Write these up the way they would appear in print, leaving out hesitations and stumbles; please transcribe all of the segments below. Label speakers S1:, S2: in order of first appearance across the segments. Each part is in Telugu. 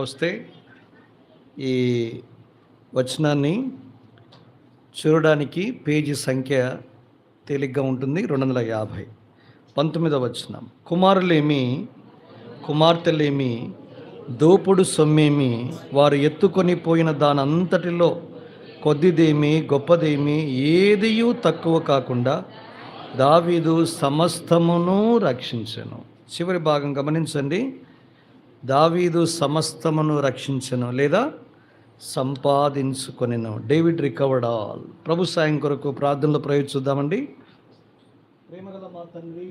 S1: వస్తే ఈ వచనాన్ని చూడడానికి పేజీ సంఖ్య తేలిగ్గా ఉంటుంది. 250. 19వ వచనం. కుమారులేమి కుమార్తెలేమి దోపుడు సొమ్మేమి వారు ఎత్తుకొని పోయిన దానంతటిలో కొద్దిదేమి గొప్పదేమి ఏదియూ తక్కువ కాకుండా దావీదు సమస్తమును రక్షించెను. చివరి భాగం గమనించండి. దావీదు సమస్తమును రక్షించెను లేదా సంపాదించుకొనెను. David recovered all. ప్రభు సాయం కొరకు ప్రార్థనలో ప్రయోగిద్దామండి. ప్రేమగల మా తండ్రి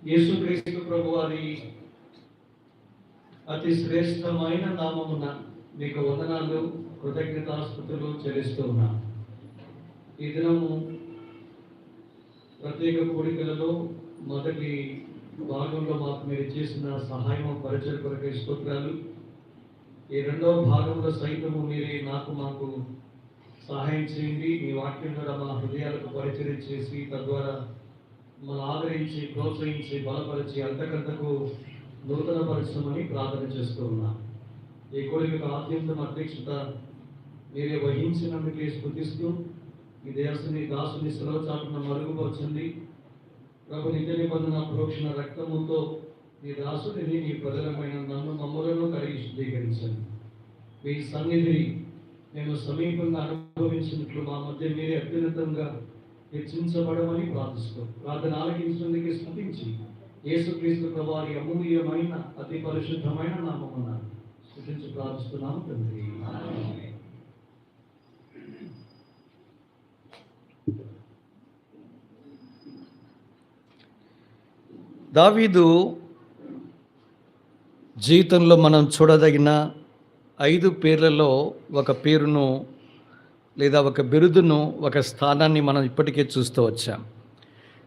S1: యేసుక్రీస్తు ప్రభు వారి అతి శ్రేష్టమైన నామమున మీకు వందనాలు, కృతజ్ఞతాస్తుతులు చెల్లిస్తూ ఉన్నాం. ఈ దినము ప్రత్యేక కోరికలలో మొదటి భాగంలో మాకు మీరు చేసిన సహాయం పరిచయ కొరకై స్తోత్రాలు. ఈ రెండవ భాగంలో సైతము మీరే మాకు సహాయం చేయండి. మీ వాక్యం ద్వారా మా హృదయాలకు పరిచయం చేసి తద్వారా మమ్మల్ని ఆదరించి ప్రోత్సహించి బలపరిచి అంతకంతకు నూతన పరిశ్రమని ప్రార్థన చేస్తూ ఉన్నాం. ఈ కోరికకు ఆద్యంతం అధ్యక్షత మీరే వహించినందుకే స్తుతిస్తూ ఈ దేశని దాసుని సెలవుచాటున మరుగుపరచండి. ప్రభు నిత్య నిబంధన ప్రోక్షణ రక్తముతో నీ దాసుడిని నీ ప్రజలమైన నన్ను మమ్మలను కడిగి శుద్ధీకరించండి. మీ సన్నిధి మేము సమీపంగా అనుభవించినట్లు మా మధ్య మీరే అత్యున్నతంగా హెచ్చించబడమని ప్రార్థిస్తూ ప్రార్థన ఆలకించినందుకు స్తుతించి యేసుక్రీస్తు ప్రభు వారి అమూల్యమైన అతి పరిశుద్ధమైన నామమున స్తుతించి ప్రార్థిస్తున్నాము తండ్రి. దావీదు జీవితంలో మనం చూడదగిన 5 పేర్లలో ఒక పేరును లేదా ఒక బిరుదును, ఒక స్థానాన్ని మనం ఇప్పటికే చూస్తూ వచ్చాం.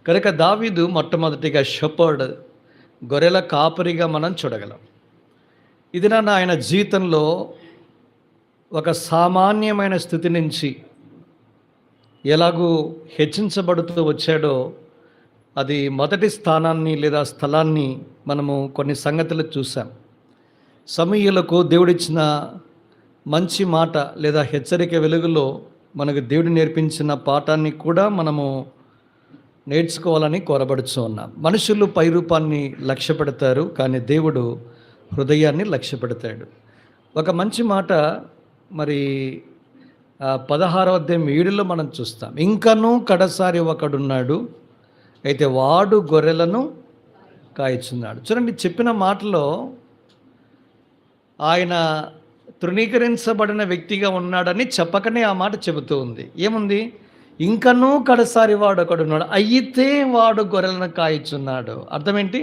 S1: కనుక దావీదు మొట్టమొదటిగా షెపర్డ్, గొర్రెల కాపరిగా మనం చూడగలం. ఇది ఆయన జీవితంలో ఒక సామాన్యమైన స్థితి నుంచి ఎలాగూ హెచ్చించబడుతూ వచ్చాడో అది మొదటి స్థానాన్ని లేదా స్థలాన్ని మనము కొన్ని సంగతులు చూసాం. సమూయేలుకు దేవుడిచ్చిన మంచి మాట లేదా హెచ్చరిక వెలుగులో మనకు దేవుడు నేర్పించిన పాఠాన్ని కూడా మనము నేర్చుకోవాలని కోరబడుతూ ఉన్నాం. మనుషులు పై రూపాన్ని లక్ష్య పెడతారు, కానీ దేవుడు హృదయాన్ని లక్ష్య పెడతాడు. ఒక మంచి మాట మరి 16వ అధ్యాయం 7లో మనం చూస్తాం. ఇంకనూ కడసారి ఒకడున్నాడు, అయితే వాడు గొర్రెలను కాయచున్నాడు. చూడండి, చెప్పిన మాటలో ఆయన తృణీకరించబడిన వ్యక్తిగా ఉన్నాడని చెప్పకనే ఆ మాట చెబుతూ ఉంది. ఏముంది? ఇంకనూ కడసారి వాడు ఒకడున్నాడు, అయితే వాడు గొర్రెలను కాయచున్నాడు. అర్థం ఏంటి?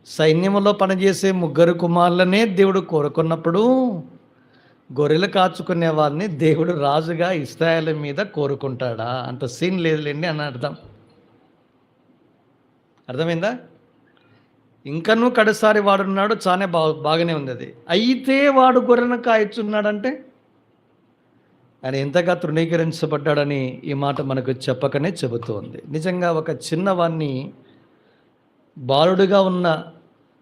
S1: సైన్యంలో పనిచేసే 3 కుమారులనే దేవుడు కోరుకున్నప్పుడు గొర్రెలు కాచుకునే వాళ్ళని దేవుడు రాజుగా ఇశ్రాయేలు మీద కోరుకుంటాడా? అంత సీన్ లేదులేండి అని అర్థమైందా? ఇంకనూ కడసారి వాడున్నాడు, చాలా బాగానే ఉంది. అది అయితే వాడు గొర్రెను కాయచున్నాడంటే ఆయన ఎంతగా తృణీకరించబడ్డాడని ఈ మాట మనకు చెప్పకనే చెబుతోంది. నిజంగా ఒక చిన్నవాణ్ణి, బాలుడుగా ఉన్న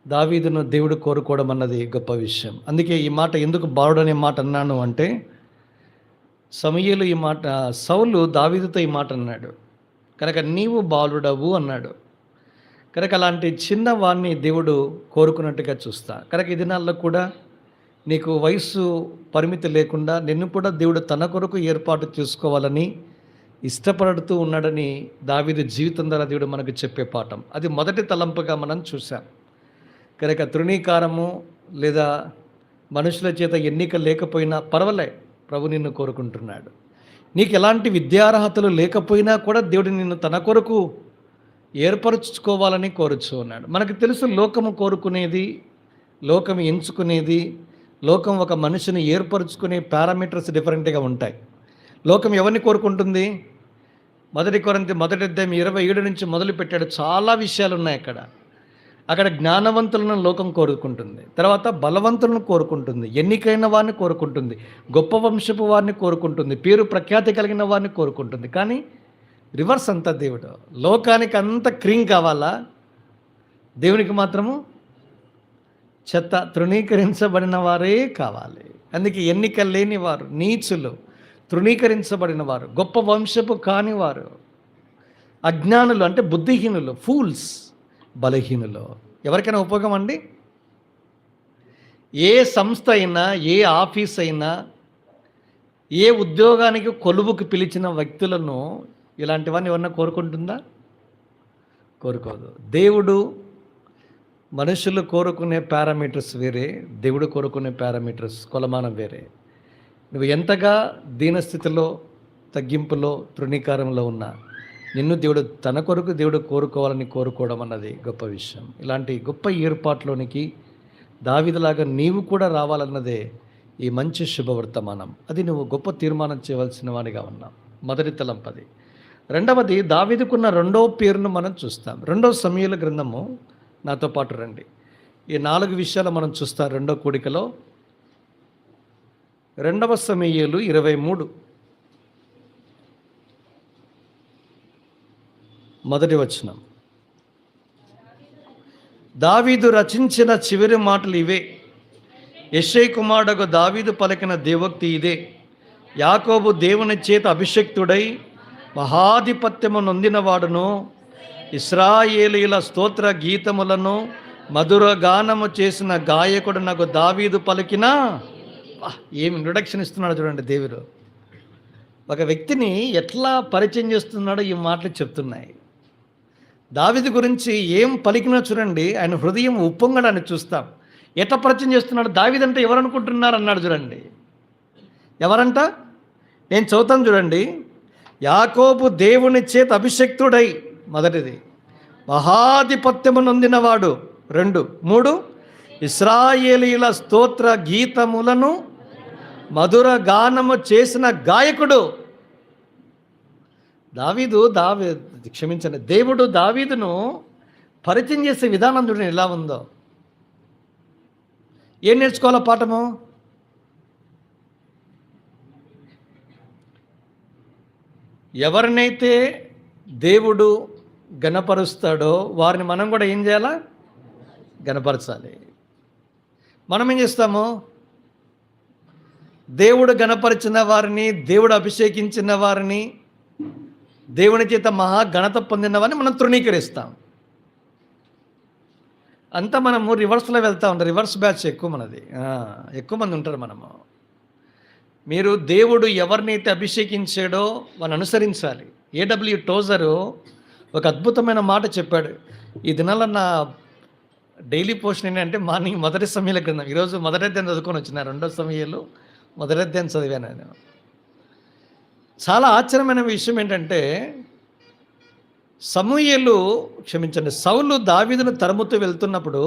S1: దావీదును దేవుడు కోరుకోవడం అన్నది గొప్ప విషయం. అందుకే ఈ మాట ఎందుకు బాలుడు అనే మాట అన్నాను అంటే, సమూయేలు సౌలు దావీదుతో ఈ మాట అన్నాడు కనుక నీవు బాలుడవు అన్నాడు. కనుక అలాంటి చిన్నవాణ్ణి దేవుడు కోరుకున్నట్టుగా చూస్తా. కనుక ఈ దినాల్లో కూడా నీకు వయసు పరిమితి లేకుండా నిన్ను కూడా దేవుడు తన కొరకు ఏర్పాటు చేసుకోవాలని ఇష్టపడుతూ ఉన్నాడని దావీదు జీవితం ద్వారా దేవుడు మనకు చెప్పే పాఠం. అది మొదటి తలంపుగా మనం చూసాం. కనుక తృణీకారము లేదా మనుషుల చేత ఎన్నిక లేకపోయినా పర్వాలే, ప్రభు నిన్ను కోరుకుంటున్నాడు. నీకు ఎలాంటి విద్యార్హతలు లేకపోయినా కూడా దేవుడు నిన్ను తన కొరకు ఏర్పరచుకోవాలని కోరుచు ఉన్నాడు. మనకు తెలుసు, లోకము కోరుకునేది, లోకం ఎంచుకునేది, లోకం ఒక మనిషిని ఏర్పరచుకునే పారామీటర్స్ డిఫరెంట్గా ఉంటాయి. లోకం ఎవరిని కోరుకుంటుంది? 1 కొరింథీ 1:27 నుంచి మొదలు పెట్టాడు. చాలా విషయాలు ఉన్నాయి అక్కడ జ్ఞానవంతులను లోకం కోరుకుంటుంది, తర్వాత బలవంతులను కోరుకుంటుంది, ఎన్నికైన వారిని కోరుకుంటుంది, గొప్ప వంశపు వారిని కోరుకుంటుంది, పేరు ప్రఖ్యాతి కలిగిన వారిని కోరుకుంటుంది. కానీ రివర్స్ అంతా దేవుడు. లోకానికి అంత క్రీమ్ కావాలా, దేవునికి మాత్రము
S2: చెత్త, తృణీకరించబడిన వారే కావాలి. అందుకే ఎన్నిక లేని వారు, నీచులు, తృణీకరించబడిన వారు, గొప్ప వంశపు కానివారు, అజ్ఞానులు అంటే బుద్ధిహీనులు, ఫూల్స్, బలహీనులు ఎవరికైనా ఉపయోగం అండి? ఏ సంస్థ అయినా, ఏ ఆఫీస్ అయినా, ఏ ఉద్యోగానికి కొలువుకు పిలిచిన వ్యక్తులను ఇలాంటివన్నీ ఎవరన్నా కోరుకుంటుందా? కోరుకోదు. దేవుడు, మనుషులు కోరుకునే పారామీటర్స్ వేరే, దేవుడు కోరుకునే పారామీటర్స్, కొలమానం వేరే. నువ్వు ఎంతగా దీనస్థితిలో, తగ్గింపులో, తృణీకారంలో ఉన్నా నిన్ను దేవుడు తన కొరకు దేవుడు కోరుకోవాలని కోరుకోవడం అన్నది గొప్ప విషయం. ఇలాంటి గొప్ప ఏర్పాట్లోనికి దావీదులాగా నీవు కూడా రావాలన్నదే ఈ మంచి శుభవర్తమానం. అది నువ్వు గొప్ప తీర్మానం చేయవలసిన వాడిగా ఉన్నావు. మొదటి తలంపది. రెండవది, దావీదుకున్న రెండవ పేరును మనం చూస్తాం. 2 సమూయేలు గ్రంథము, నాతో పాటు రండి. ఈ 4 విషయాలు మనం చూస్తాం రెండో కూడికలో. 2 సమూయేలు 23 మొదటి వచనం. దావీదు రచించిన చివరి మాటలు ఇవే. యెషై కుమారుడగు దావీదు పలికిన దేవోక్తి ఇదే. యాకోబు దేవుని చేత అభిషక్తుడై మహాధిపత్యము నొందినవాడును, ఇశ్రాయేలీల స్తోత్ర గీతములను మధుర గానము చేసిన గాయకుడు నాకు దావీదు పలికిన. ఏమి ఇంట్రొడక్షన్ ఇస్తున్నాడు చూడండి దేవుడు. ఒక వ్యక్తిని ఎట్లా పరిచయం చేస్తున్నాడో ఈ మాటలు చెప్తున్నాయి. దావీదు గురించి ఏం పలికినా చూడండి, ఆయన హృదయం ఉప్పొంగడాన్ని చూస్తాం. ఎట్లా పరిచయం చేస్తున్నాడు? దావీదు అంటే ఎవరు అనుకుంటున్నారు అన్నాడు చూడండి. ఎవరంట? నేను చదువుతాను చూడండి. యాకోబు దేవుని చేత అభిషక్తుడై, మొదటిది, మహాధిపత్యము నొందినవాడు, 2, 3, ఇశ్రాయేలీల స్తోత్ర గీతములను మధుర గానము చేసిన గాయకుడు. దేవుడు దావీదును పరిచయం చేసే విధానం చూడండి ఎలా ఉందో. ఏం నేర్చుకోవాలో పాఠము? ఎవరినైతే దేవుడు గణపరుస్తాడో వారిని మనం కూడా ఏం చేయాలా? గణపరచాలి. మనం ఏం చేస్తాము? దేవుడు గణపరిచిన వారిని, దేవుడు అభిషేకించిన వారిని, దేవుని చేత మహా ఘనత పొందిన వారిని మనం తృణీకరిస్తాం. అంతా మనము రివర్స్లో వెళ్తూ ఉంటాం. రివర్స్ బ్యాచ్ ఎక్కువ మనది, ఎక్కువ మంది ఉంటారు. మనము మీరు దేవుడు ఎవరినైతే అభిషేకించాడో వాళ్ళని అనుసరించాలి. ఏడబ్ల్యూ టోజరు ఒక అద్భుతమైన మాట చెప్పాడు. ఈ దినాల్లో నా డైలీ పోషన్ ఏంటంటే మార్నింగ్ మొదటి సమయాల గ్రంథం, ఈరోజు మొదటి అధ్యాయం చదువుకొని వచ్చిన, 2 సమయాలు మొదటి అధ్యాయం చదివాను నేను. చాలా ఆశ్చర్యమైన విషయం ఏంటంటే సౌలు దావీదును తరుముతూ వెళ్తున్నప్పుడు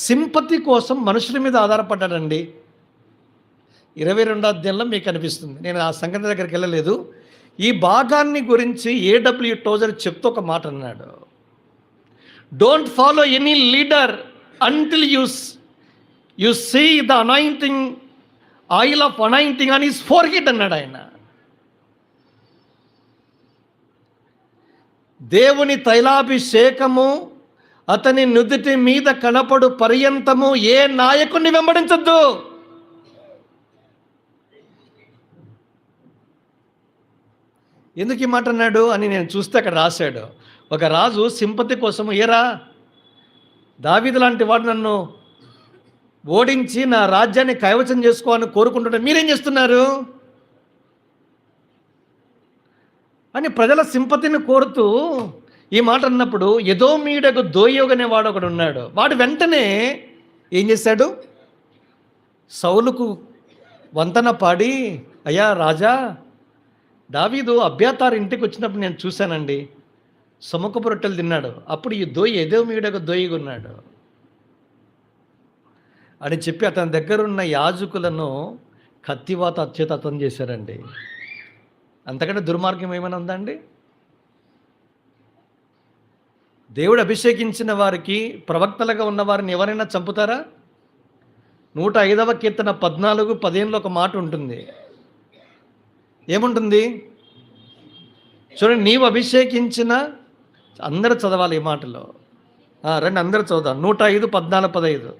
S2: సింపతి కోసం మనుషుల మీద ఆధారపడ్డాడండి. 22వ అధ్యాయంలో మీకు కనిపిస్తుంది. నేను ఆ సంఘటన దగ్గరికి వెళ్ళలేదు. ఈ భాగాన్ని గురించి ఏడబ్ల్యూ టోజర్ చెప్తూ ఒక మాట అన్నాడు. Don't follow any leader until you see the anointing oil of anointing on his forehead అన్నాడు ఆయన. దేవుని తైలాభిషేకము అతని నుదుటి మీద కనపడు పర్యంతము ఏ నాయకుడిని వెంబడించద్దు. ఎందుకు ఈ మాట అన్నాడు అని నేను చూస్తే అక్కడ రాశాడు. ఒక రాజు సింపతి కోసము, ఏరా దావీదు లాంటి వాడు నన్ను ఓడించి నా రాజ్యాన్ని కైవసం చేసుకోవాలని కోరుకుంటుంటే మీరేం చేస్తున్నారు అని ప్రజల సింపతిని కోరుతూ ఈ మాట అన్నప్పుడు, ఎదోమీయుడగు దోయోగు అనేవాడు ఒకడు ఉన్నాడు. వాడు వెంటనే ఏం చేశాడు? సౌలుకు వంతన పాడి, అయ్యా రాజా, దావీదు అబ్యాతారు ఇంటికి వచ్చినప్పుడు నేను చూశానండి, సముఖపు రొట్టెలు తిన్నాడు. అప్పుడు ఈ ఎదోమీయుడగు దోయిగా ఉన్నాడు అని చెప్పి అతని దగ్గర ఉన్న యాజకులను కత్తివాత అత్యుతతం చేశారండి. అంతకంటే దుర్మార్గం ఏమైనా ఉందండి? దేవుడు అభిషేకించిన వారికి, ప్రవక్తలుగా ఉన్న వారిని ఎవరైనా చంపుతారా? 105వ కీర్తన 14:15 ఒక మాట ఉంటుంది. ఏముంటుంది చూడండి, నీవు అభిషేకించిన, అందరూ చదవాలి ఈ మాటలో, రండి అందరూ చదువుదాం. 105:14-15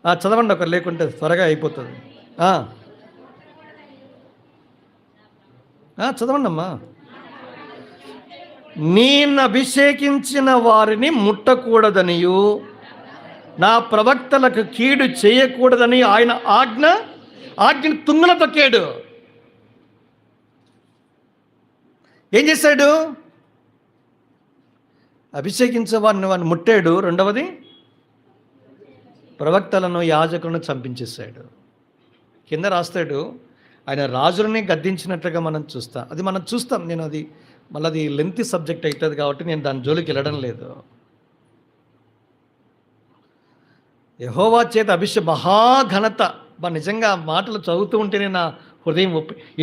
S2: చదవండి ఒకరు, లేకుంటే త్వరగా అయిపోతుంది. చదవండి అమ్మా. నేను అభిషేకించిన వారిని ముట్టకూడదనియు నా ప్రవక్తలకు కీడు చేయకూడదని ఆయన ఆజ్ఞను తుంగల తొక్కాడు. ఏం చేశాడు? అభిషేకించే వారిని ముట్టాడు. రెండవది, ప్రవక్తలను యాజకులను చంపించేశాడు. కింద రాస్తాడు, ఆయన రాజులని గద్దించినట్లుగా మనం చూస్తాం. నేను అది మళ్ళీ లెంతీ సబ్జెక్ట్ అవుతుంది కాబట్టి నేను దాని జోలికి వెళ్ళడం లేదు. యెహోవా చేత మహాఘనత. నిజంగా మాటలు చదువుతూ ఉంటేనే నా హృదయం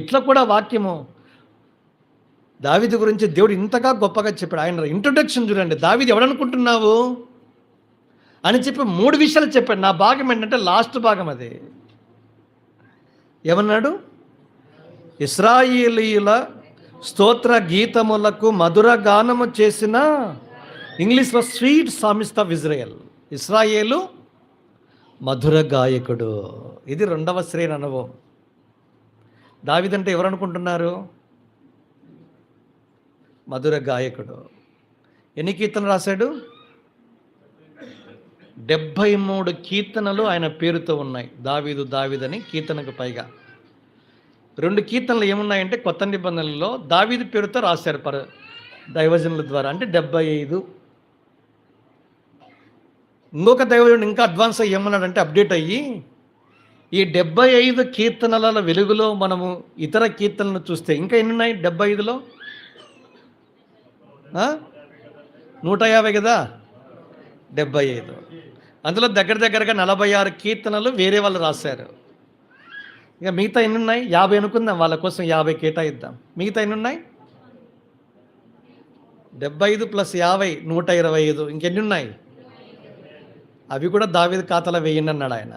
S2: ఇట్లా కూడా వాక్యము దావీదు గురించి దేవుడు ఇంతగా గొప్పగా చెప్పాడు. ఆయన ఇంట్రొడక్షన్ చూడండి, దావీదు ఎవడనుకుంటున్నావు అని చెప్పి 3 విషయాలు చెప్పాడు. నా భాగం ఏంటంటే లాస్ట్ భాగం. అది ఏమన్నాడు? ఇశ్రాయేలీయుల స్తోత్ర గీతములకు మధుర గానము చేసిన, ఇంగ్లీష్లో స్వీట్ సామిస్ట్ ఆఫ్ ఇజ్రాయెల్. ఇశ్రాయేలు మధుర గాయకుడు. ఇది 2వ శ్రేణి అనుభవం. దావీదంటే ఎవరు అనుకుంటున్నారు? మధుర గాయకుడు. ఎన్ని కీర్తనలు రాశాడు? 73 కీర్తనలు ఆయన పేరుతో ఉన్నాయి. దావీదని కీర్తనకు పైగా. 2 కీర్తనలు ఏమున్నాయంటే కొత్త నిబంధనలలో దావీదు పేరుతో రాశారు దైవజనుల ద్వారా, అంటే 75. ఇంకొక దైవజనుడు ఇంకా అడ్వాన్స్ అయ్యి ఏమన్నాడంటే అప్డేట్ అయ్యి, ఈ 75 కీర్తనల వెలుగులో మనము ఇతర కీర్తనలను చూస్తే ఇంకా ఎన్ని ఉన్నాయి? 75లో 150 కదా, 75. అందులో దగ్గరగా 46 కీర్తనలు వేరే వాళ్ళు రాశారు. ఇక మిగతా ఎన్ని ఉన్నాయి? 50 అనుకుందాం, వాళ్ళ కోసం 50 కేటాయిద్దాం. మిగతా ఎన్ని ఉన్నాయి? 75 + 50 125. ఇంకెన్ని ఉన్నాయి? అవి కూడా దావీదు ఖాతాలో వేయండి అన్నాడు ఆయన.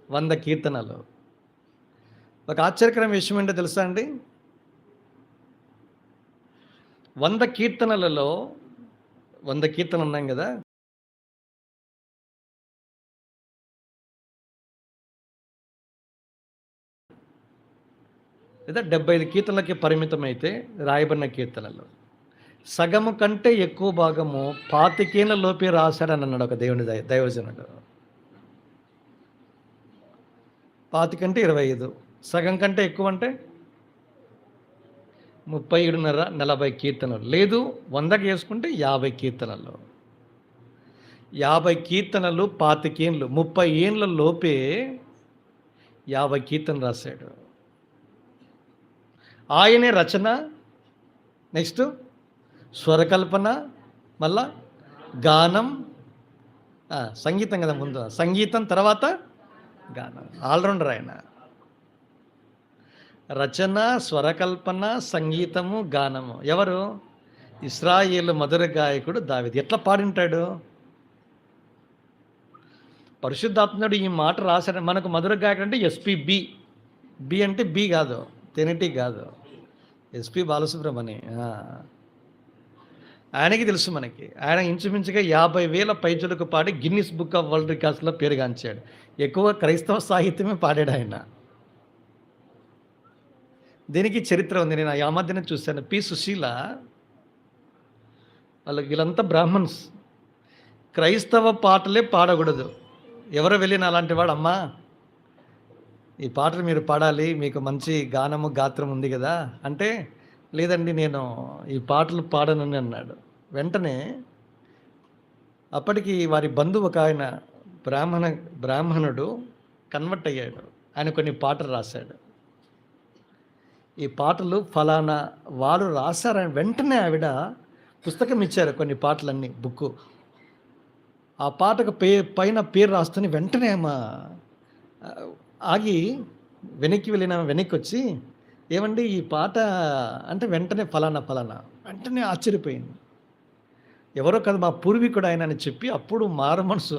S2: 100 కీర్తనలు. ఒక ఆశ్చర్యకరమైన విషయం ఏంటో తెలుసా అండి? 100 కీర్తనలలో 100 కీర్తనలు ఉన్నాం కదా, లేదా 75 కీర్తనలకి పరిమితమైతే రాయబడిన కీర్తనలు సగము కంటే ఎక్కువ భాగము 25 లోపే రాశాడని అన్నాడు ఒక దైవజనుడు. 25 అంటే 25, సగం కంటే ఎక్కువ అంటే 37.5 40 కీర్తనలు. లేదు 100కి వేసుకుంటే 50 కీర్తనలు. 50 కీర్తనలు 25 ఏళ్ళు, 30 ఏళ్ళ లోపే 50 కీర్తనలు రాశాడు. ఆయనే రచన, నెక్స్ట్ స్వరకల్పన, మళ్ళా గానం, సంగీతం కదా ముందు, సంగీతం తర్వాత గానం. ఆల్రౌండర్ ఆయన. రచన, స్వరకల్పన, సంగీతము, గానము. ఎవరు? ఇశ్రాయేలు మధుర గాయకుడు దావీదు. ఎట్లా పాడింటాడు? పరిశుద్ధాత్ముడు ఈ మాట రాశాడు. మనకు మధుర గాయకుడు అంటే ఎస్పి బి అంటే బి కాదు, తెనిటి కాదు, ఎస్పి బాలసుబ్రహ్మణ్యం. ఆయనకి తెలుసు మనకి. ఆయన ఇంచుమించుగా 50,000 పైచులకు పాడి గిన్నిస్ బుక్ ఆఫ్ వరల్డ్ రికార్డ్స్లో పేరుగాంచాడు. ఎక్కువ క్రైస్తవ సాహిత్యమే పాడాడు ఆయన. దీనికి చరిత్ర ఉంది. నేను ఆ మధ్యనే చూశాను. పి సుశీల వాళ్ళకి, వీళ్ళంతా బ్రాహ్మణ్స్, క్రైస్తవ పాటలే పాడకూడదు. ఎవరో వెళ్ళిన అలాంటి వాడు, అమ్మా ఈ పాటలు మీరు పాడాలి, మీకు మంచి గానము గాత్రం ఉంది కదా అంటే, లేదండి నేను ఈ పాటలు పాడనని అన్నాడు. వెంటనే అప్పటికి వారి బంధువు ఒక ఆయన బ్రాహ్మణుడు కన్వర్ట్ అయ్యాడు. ఆయన కొన్ని పాటలు రాశాడు. ఈ పాటలు ఫలానా వారు రాశారని వెంటనే ఆవిడ పుస్తకం ఇచ్చారు, కొన్ని పాటలన్నీ, బుక్కు. ఆ పాటకు పైన పేరు రాస్తూనే వెంటనే ఆగి వెనక్కి వచ్చి, ఏమండి ఈ పాట అంటే వెంటనే ఫలానా వెంటనే ఆశ్చర్యపోయింది. ఎవరో కదా మా పూర్వీకుడు ఆయన అని చెప్పి అప్పుడు మారుమనసు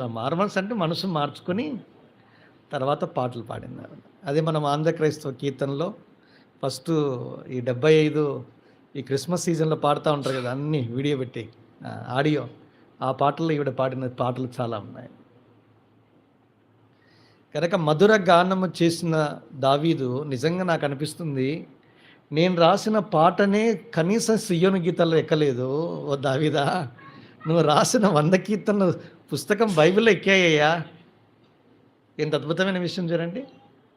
S2: అంటే మనసు మార్చుకొని తర్వాత పాటలు పాడినారు. అదే మనం ఆంధ్ర క్రైస్తవ కీర్తనలో ఫస్ట్ ఈ 75 ఈ క్రిస్మస్ సీజన్లో పాడుతూ ఉంటారు కదా, అన్నీ వీడియో పెట్టి ఆడియో, ఆ పాటల్లో ఈవిడ పాడిన పాటలు చాలా ఉన్నాయి. కనుక మధుర గానము చేసిన దావీదు నిజంగా నాకు అనిపిస్తుంది, నేను రాసిన పాటనే కనీసం సియోను గీతాల్లో ఎక్కలేదు. ఓ దావీదా, నువ్వు రాసిన 100 కీర్తనలు పుస్తకం బైబిల్లో ఎక్కాయ్యా. ఎంత అద్భుతమైన విషయం చూడండి.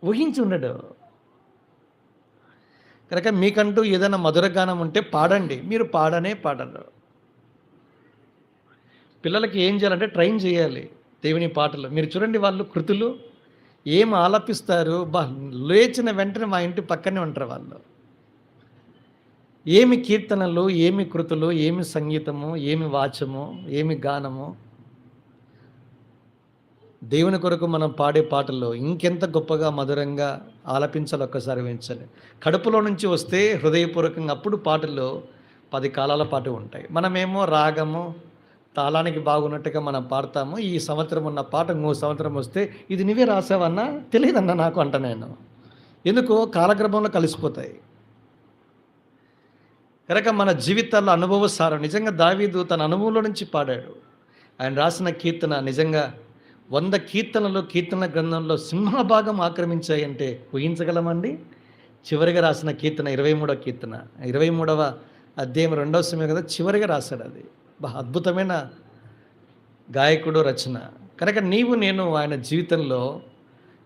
S2: ఊహించి ఉండడు. కనుక మీకంటూ ఏదైనా మధుర గానం ఉంటే పాడండి. మీరు పాడరు. పిల్లలకి ఏం చేయాలంటే ట్రైన్ చేయాలి దేవుని పాటలు. మీరు చూడండి, వాళ్ళు కృతులు ఏం ఆలపిస్తారు, లేచిన వెంటనే మా ఇంటి పక్కనే ఉంటారు వాళ్ళు. ఏమి కీర్తనలు, ఏమి కృతులు, ఏమి సంగీతము, ఏమి వాచము, ఏమి గానము. దేవుని కొరకు మనం పాడే పాటల్లో ఇంకెంత గొప్పగా మధురంగా ఆలపించాలి ఒక్కసారి వేయించాలి. కడుపులో నుంచి వస్తే హృదయపూర్వకంగా అప్పుడు పాటల్లో 10 కాలాల పాటు ఉంటాయి. మనమేమో రాగము తాళానికి బాగున్నట్టుగా మనం పాడతాము. ఈ సంవత్సరం ఉన్న పాట ఇంకో సంవత్సరం వస్తే ఇది నువ్వే రాసావన్నా, తెలియదన్నా నాకు అంట నేను. ఎందుకో కాలక్రమంలో కలిసిపోతాయి. కనుక మన జీవితాల్లో అనుభవసారం. నిజంగా దావీదు తన అనుభవంలో నుంచి పాడాడు. ఆయన రాసిన కీర్తన నిజంగా 100 కీర్తనలు కీర్తన గ్రంథంలో సింహభాగం ఆక్రమించాయంటే ఊహించగలమండి. చివరిగా రాసిన కీర్తన 23వ కీర్తన, 23వ అధ్యాయం 2వ సమయం కదా చివరిగా రాశాడు. అది అద్భుతమైన గాయకుడు రచన. కనుక నీవు నేను ఆయన జీవితంలో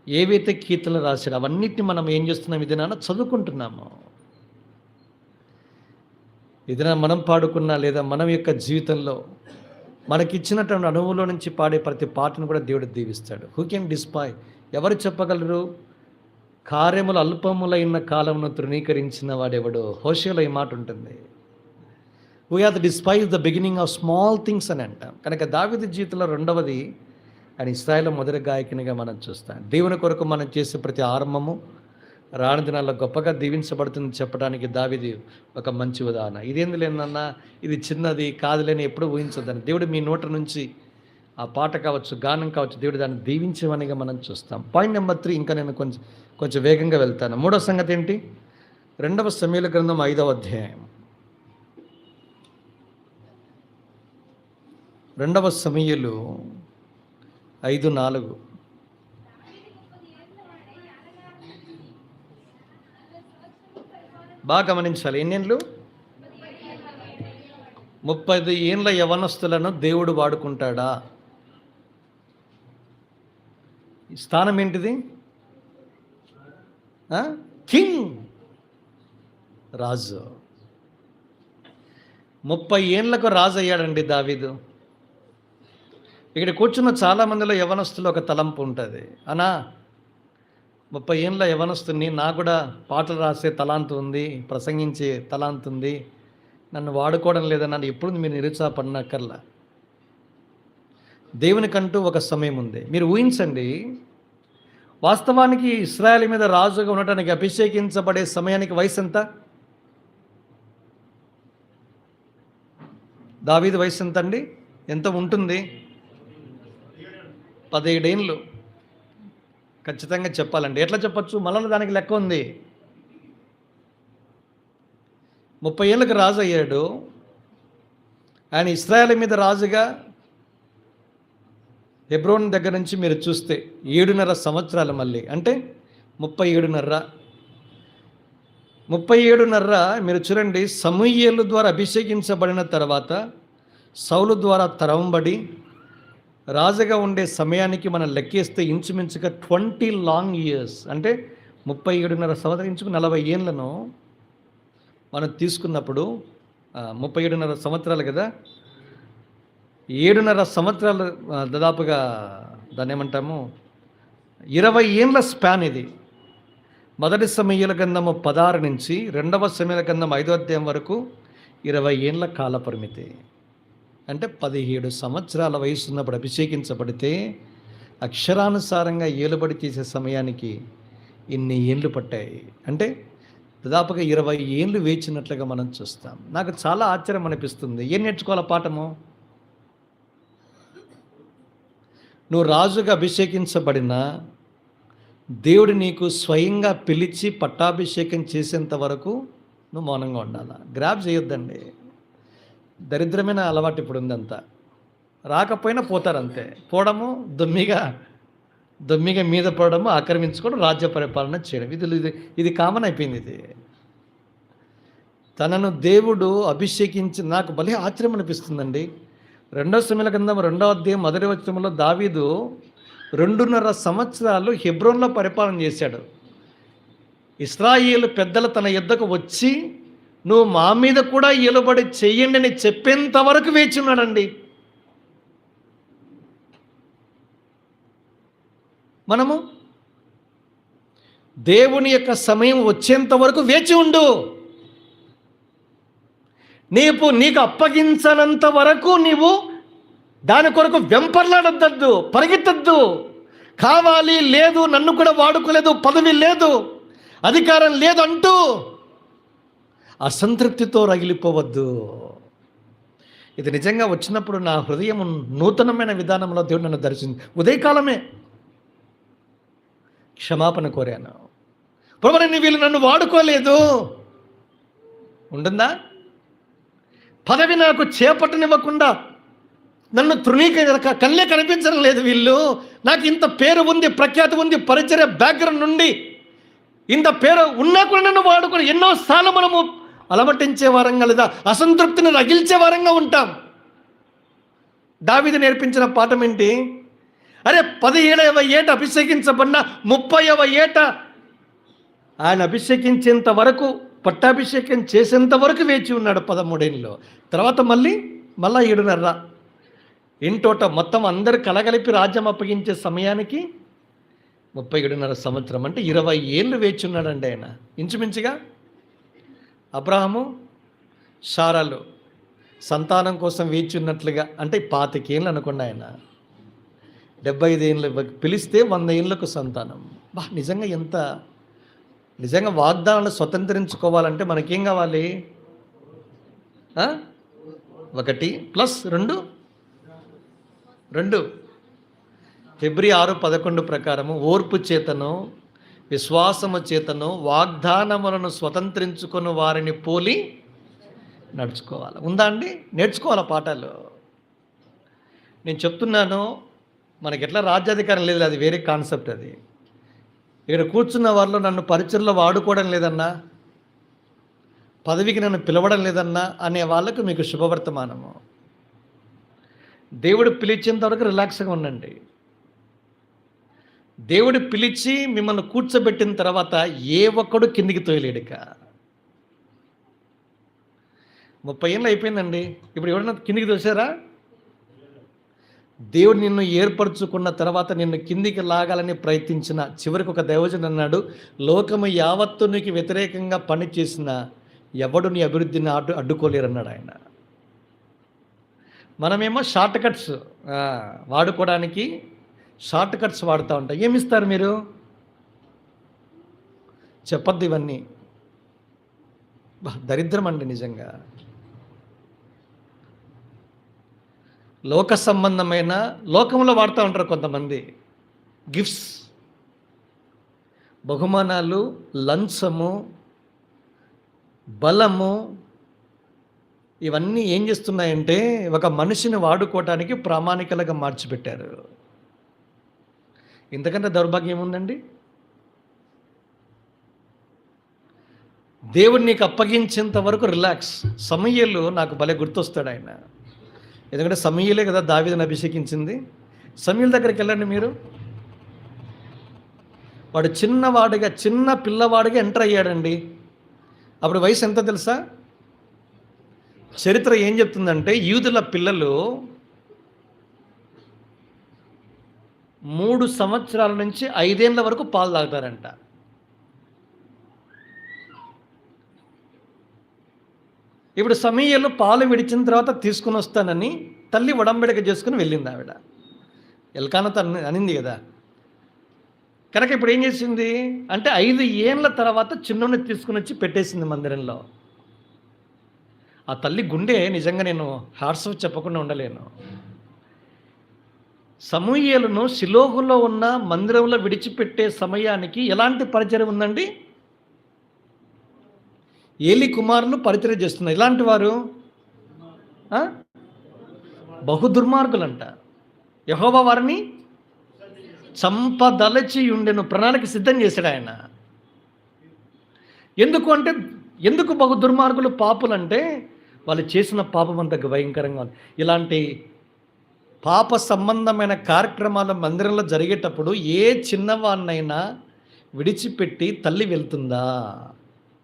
S2: ఏవైతే కీర్తనలు రాశాడో అవన్నిటిని మనం ఏం చేస్తున్నాం, ఇది నాన్న చదువుకుంటున్నాము. ఏదైనా మనం పాడుకున్నా లేదా మనం యొక్క జీవితంలో మనకిచ్చినటువంటి అనుభవంలో నుంచి పాడే ప్రతి పాటను కూడా దేవుడు దీవిస్తాడు. హూ కెన్ డిస్పాయ్, ఎవరు చెప్పగలరు? కార్యములు అల్పములైన కాలమును తృణీకరించిన వాడెవడో. హోషేలో ఈ మాట ఉంటుంది. We have to despise the beginning of small things అని అంటాం. కనుక దావీదు జీవితంలో రెండవది ఆయన ఇశ్రాయేలు మొదటి గాయకునిగా మనం చూస్తాం. దేవుని కొరకు మనం చేసే ప్రతి ఆరంభము రాను దినాల్లో గొప్పగా దీవించబడుతుంది చెప్పడానికి దావీదు ఒక మంచి ఉదాహరణ. ఇదేంది లేదన్నా, ఇది చిన్నది కాదులేని ఎప్పుడు ఊహించదని దేవుడు మీ నోట నుంచి ఆ పాట కావచ్చు, గానం కావచ్చు, దేవుడు దాన్ని దీవించమనిగా మనం చూస్తాం. పాయింట్ నెంబర్ 3, ఇంకా నేను కొంచెం వేగంగా వెళ్తాను. 3వ సంగతి ఏంటి? 2వ సమూయేలు గ్రంథం 5వ అధ్యాయం. 2వ సమూయేలు 5:4. బాగా గమనించాలి. ఎన్నేళ్ళు? 30 ఏండ్ల యవనస్తులను దేవుడు వాడుకుంటాడా? స్థానం ఏంటిది? కింగ్, రాజు. 30 ఏండ్లకు రాజు అయ్యాడండి దావీదు. ఇక్కడ కూర్చున్న చాలామందిలో యవనస్తులు ఒక తలంపు ఉంటుంది. అనా 30 ఏండ్ల యవనస్తుని, నాకు కూడా పాటలు రాసే తలాంతు ఉంది, ప్రసంగించే తలాంతు ఉంది, నన్ను వాడుకోవడం లేదన్నాను. ఎప్పుడు మీరు నిరుత్సాహపడినక్కర్లా. దేవునికంటూ ఒక సమయం ఉంది. మీరు ఊహించండి, వాస్తవానికి ఇశ్రాయేలు మీద రాజుగా ఉండటానికి అభిషేకించబడే సమయానికి వయసు ఎంత? దావీదు వయసు ఎంత అండి? ఎంత ఉంటుంది? 17 ఏండ్లు ఖచ్చితంగా చెప్పాలండి. ఎట్లా చెప్పచ్చు? మళ్ళీ దానికి లెక్క ఉంది. 30 ఏళ్ళకి రాజు అయ్యాడు. ఆయన ఇశ్రాయేలు మీద రాజుగా హెబ్రోన్ దగ్గర నుంచి మీరు చూస్తే 7.5 సంవత్సరాలు, మళ్ళీ అంటే 37.5 మీరు చూడండి. సమూయేలు ద్వారా అభిషేకించబడిన తర్వాత సౌలు ద్వారా తరంబడి రాజుగా ఉండే సమయానికి మనం లెక్కేస్తే ఇంచుమించుగా 20 లాంగ్ ఇయర్స్, అంటే 37.5 సంవత్సరం, ఇంచుకు 40 ఏళ్ళను మనం తీసుకున్నప్పుడు 37.5 సంవత్సరాలు కదా. 7.5 సంవత్సరాలు దాదాపుగా దాన్ని ఏమంటాము, 20 ఏండ్ల స్పాన్ ఇది. మొదటి సమూయేలు గ్రంథము 16 నుంచి 2వ సమూయేలు గ్రంథం 5వ అధ్యాయం వరకు 20 ఏండ్ల కాల పరిమితి. అంటే 17 సంవత్సరాల వయసు ఉన్నప్పుడు అభిషేకించబడితే అక్షరానుసారంగా ఏలుబడి చేసే సమయానికి ఇన్ని ఏండ్లు పట్టాయి. అంటే దాదాపుగా 20 ఏండ్లు వేచినట్లుగా మనం చూస్తాం. నాకు చాలా ఆశ్చర్యం అనిపిస్తుంది. ఏం నేర్చుకోవాల పాఠము? నువ్వు రాజుగా అభిషేకించబడిన దేవుడు నీకు స్వయంగా పిలిచి పట్టాభిషేకం చేసేంత వరకు నువ్వు మౌనంగా ఉండాలా. గ్రాప్ చేయొద్దండి. దరిద్రమైన అలవాటు ఇప్పుడు ఉందంతా. రాకపోయినా పోతారు అంతే. పోవడము దుమ్మిగా దొమ్మిగా మీద పడడము, ఆక్రమించుకోవడం, రాజ్య పరిపాలన చేయడం. ఇది కామన్ అయిపోయింది. ఇది తనను దేవుడు అభిషేకించి, నాకు భలే ఆశ్చర్యం అనిపిస్తుందండి. 2 సమూయేలు గ్రంథం 2వ అధ్యాయం 1వ వచనంలో దావీదు 2.5 సంవత్సరాలు హెబ్రోన్లో పరిపాలన చేశాడు. ఇశ్రాయేలు పెద్దలు తన యుద్ధకు వచ్చి నువ్వు మా మీద కూడా ఏలుబడి చెయ్యండి అని చెప్పేంత వరకు వేచి ఉన్నాడండి. మనము దేవుని యొక్క సమయం వచ్చేంత వరకు వేచి ఉండు. నీకు అప్పగించనంత వరకు నీవు దాని కొరకు వెంపర్లాడొద్దు, పరిగెత్తద్దు. కావాలి, లేదు, నన్ను కూడా వాడుకోలేదు, పదవి లేదు, అధికారం లేదు అంటూ అసంతృప్తితో రగిలిపోవద్దు. ఇది నిజంగా వచ్చినప్పుడు నా హృదయం నూతనమైన విధానంలో దేవుడు నన్ను దర్శించి ఉదయకాలమే క్షమాపణ కోరాను. ప్రభువా, వీళ్ళు నన్ను వాడుకోలేదు. ఉంటుందా? పదవి నాకు చేపట్టనివ్వకుండా నన్ను కళ్ళే కనిపించడం లేదు. వీళ్ళు నాకు ఇంత పేరు ఉంది, ప్రఖ్యాతి ఉంది, పరిచర్య బ్యాక్గ్రౌండ్ నుండి ఇంత పేరు ఉన్నా కూడా నన్ను వాడుకొని ఎన్నోసార్లు మనము అలమటించే వారంగా లేదా అసంతృప్తిని రగిల్చే వారంగా ఉంటాం. దావీదు నేర్పించిన పాఠం ఏంటి? అరే 17వ ఏట అభిషేకించబడిన 30వ ఏట ఆయన అభిషేకించేంత వరకు, పట్టాభిషేకం చేసేంత వరకు వేచి ఉన్నాడు 13 ఏళ్ళు. తర్వాత మళ్ళీ 7.5 ఇంటోట మొత్తం అందరు కలగలిపి రాజ్యం అప్పగించే సమయానికి 37.5 సంవత్సరం, అంటే 20 ఏళ్ళు వేచి ఉన్నాడండి ఆయన ఇంచుమించుగా. అబ్రహాము, శారాలు సంతానం కోసం వేచి ఉన్నట్లుగా, అంటే 25 ఏళ్ళు అనుకోండి. ఆయన 75 ఏళ్ళు పిలిస్తే 100 ఏళ్ళకు సంతానం. నిజంగా వాగ్దానాలు స్వతంత్రించుకోవాలంటే మనకేం కావాలి? 1 + 2 ఫిబ్రవరి 6:11 ప్రకారము ఓర్పు చేతను విశ్వాసము చేతను వాగ్దానములను స్వతంత్రించుకొని వారిని పోలి నడుచుకోవాలి. ఉందా అండి? నేర్చుకోవాలి పాఠాలు. నేను చెప్తున్నాను, మనకి ఎట్లా రాజ్యాధికారం లేదు, అది వేరే కాన్సెప్ట్. అది ఇక్కడ కూర్చున్న వాళ్ళు నన్ను పరిచయలో వాడుకోవడం లేదన్నా, పదవికి నన్ను పిలవడం లేదన్నా అనే వాళ్ళకు మీకు శుభవర్తమానము. దేవుడు పిలిచేంత వరకు రిలాక్స్గా ఉండండి. దేవుడు పిలిచి మిమ్మల్ని కూర్చోబెట్టిన తర్వాత ఏ ఒక్కడు కిందికి తోయలేడుక. 30 ఏళ్ళు అయిపోయిందండి, ఇప్పుడు ఎవడన్నా కిందికి తోసారా? దేవుడు నిన్ను ఏర్పరచుకున్న తర్వాత నిన్ను కిందికి లాగాలని ప్రయత్నించిన చివరికి ఒక దైవజనుడు అన్నాడు, లోకము యావత్తు నీకు వ్యతిరేకంగా పని చేసిన ఎవడు నీ అభివృద్ధిని అడ్డుకోలేరన్నాడు ఆయన. మనమేమో షార్ట్ కట్స్ వాడుకోవడానికి షార్ట్ కట్స్ వాడుతూ ఉంటాం. ఏమిస్తారు మీరు? చెప్పద్దు ఇవన్నీ. దరిద్రం అండి నిజంగా. లోక సంబంధమైన లోకంలో వాడుతూ ఉంటారు కొంతమంది గిఫ్ట్స్, బహుమానాలు, లంచము, బలము, ఇవన్నీ ఏం చేస్తున్నాయంటే ఒక మనిషిని వాడుకోవటానికి ప్రామాణికలుగా మార్చిపెట్టారు. ఇంతకంటే దౌర్భాగ్యం ఉందండి? దేవుడు నీకు అప్పగించేంత వరకు రిలాక్స్. సమూయేలు నాకు భలే గుర్తొస్తాడు ఆయన. ఎందుకంటే సమూయేలే కదా దావీదుని అభిషేకించింది. సమూయేలు దగ్గరికి వెళ్ళండి మీరు. వాడు చిన్న పిల్లవాడిగా ఎంటర్ అయ్యాడండి. అప్పుడు వయసు ఎంత తెలుసా? చరిత్ర ఏం చెప్తుందంటే యూదుల పిల్లలు 3 సంవత్సరాల నుంచి 5 ఏళ్ళ వరకు పాలు తాగుతారంట. ఇప్పుడు సమూయేలు పాలు విడిచిన తర్వాత తీసుకుని వస్తానని తల్లి ఒడంబడిక చేసుకుని వెళ్ళింది. ఆవిడ ఎల్కానాతో అనింది కదా. కనుక ఇప్పుడు ఏం చేసింది అంటే 5 ఏళ్ళ తర్వాత చిన్నోని తీసుకుని వచ్చి పెట్టేసింది మందిరంలో. ఆ తల్లి గుండె నిజంగా నేను హార్ట్స్ చెప్పకుండా ఉండలేను. సమూయేలును షిలోహులో ఉన్న మందిరంలో విడిచిపెట్టే సమయానికి ఎలాంటి పరిచయం ఉందండి? ఏలి కుమారులు పరిచయం చేస్తున్నారు. ఇలాంటి వారు బహు దుర్మార్గులంట. యెహోవా వారిని చంపదలచి ఉండెను, ప్రణాళిక సిద్ధం చేశాడు ఆయన. ఎందుకు బహు దుర్మార్గులు పాపులంటే వాళ్ళు చేసిన పాపం అంత భయంకరంగా ఉంది. ఇలాంటి పాప సంబంధమైన కార్యక్రమాల మందిరంలో జరిగేటప్పుడు ఏ చిన్నవాడినైనా విడిచిపెట్టి తల్లి వెళ్తుందా?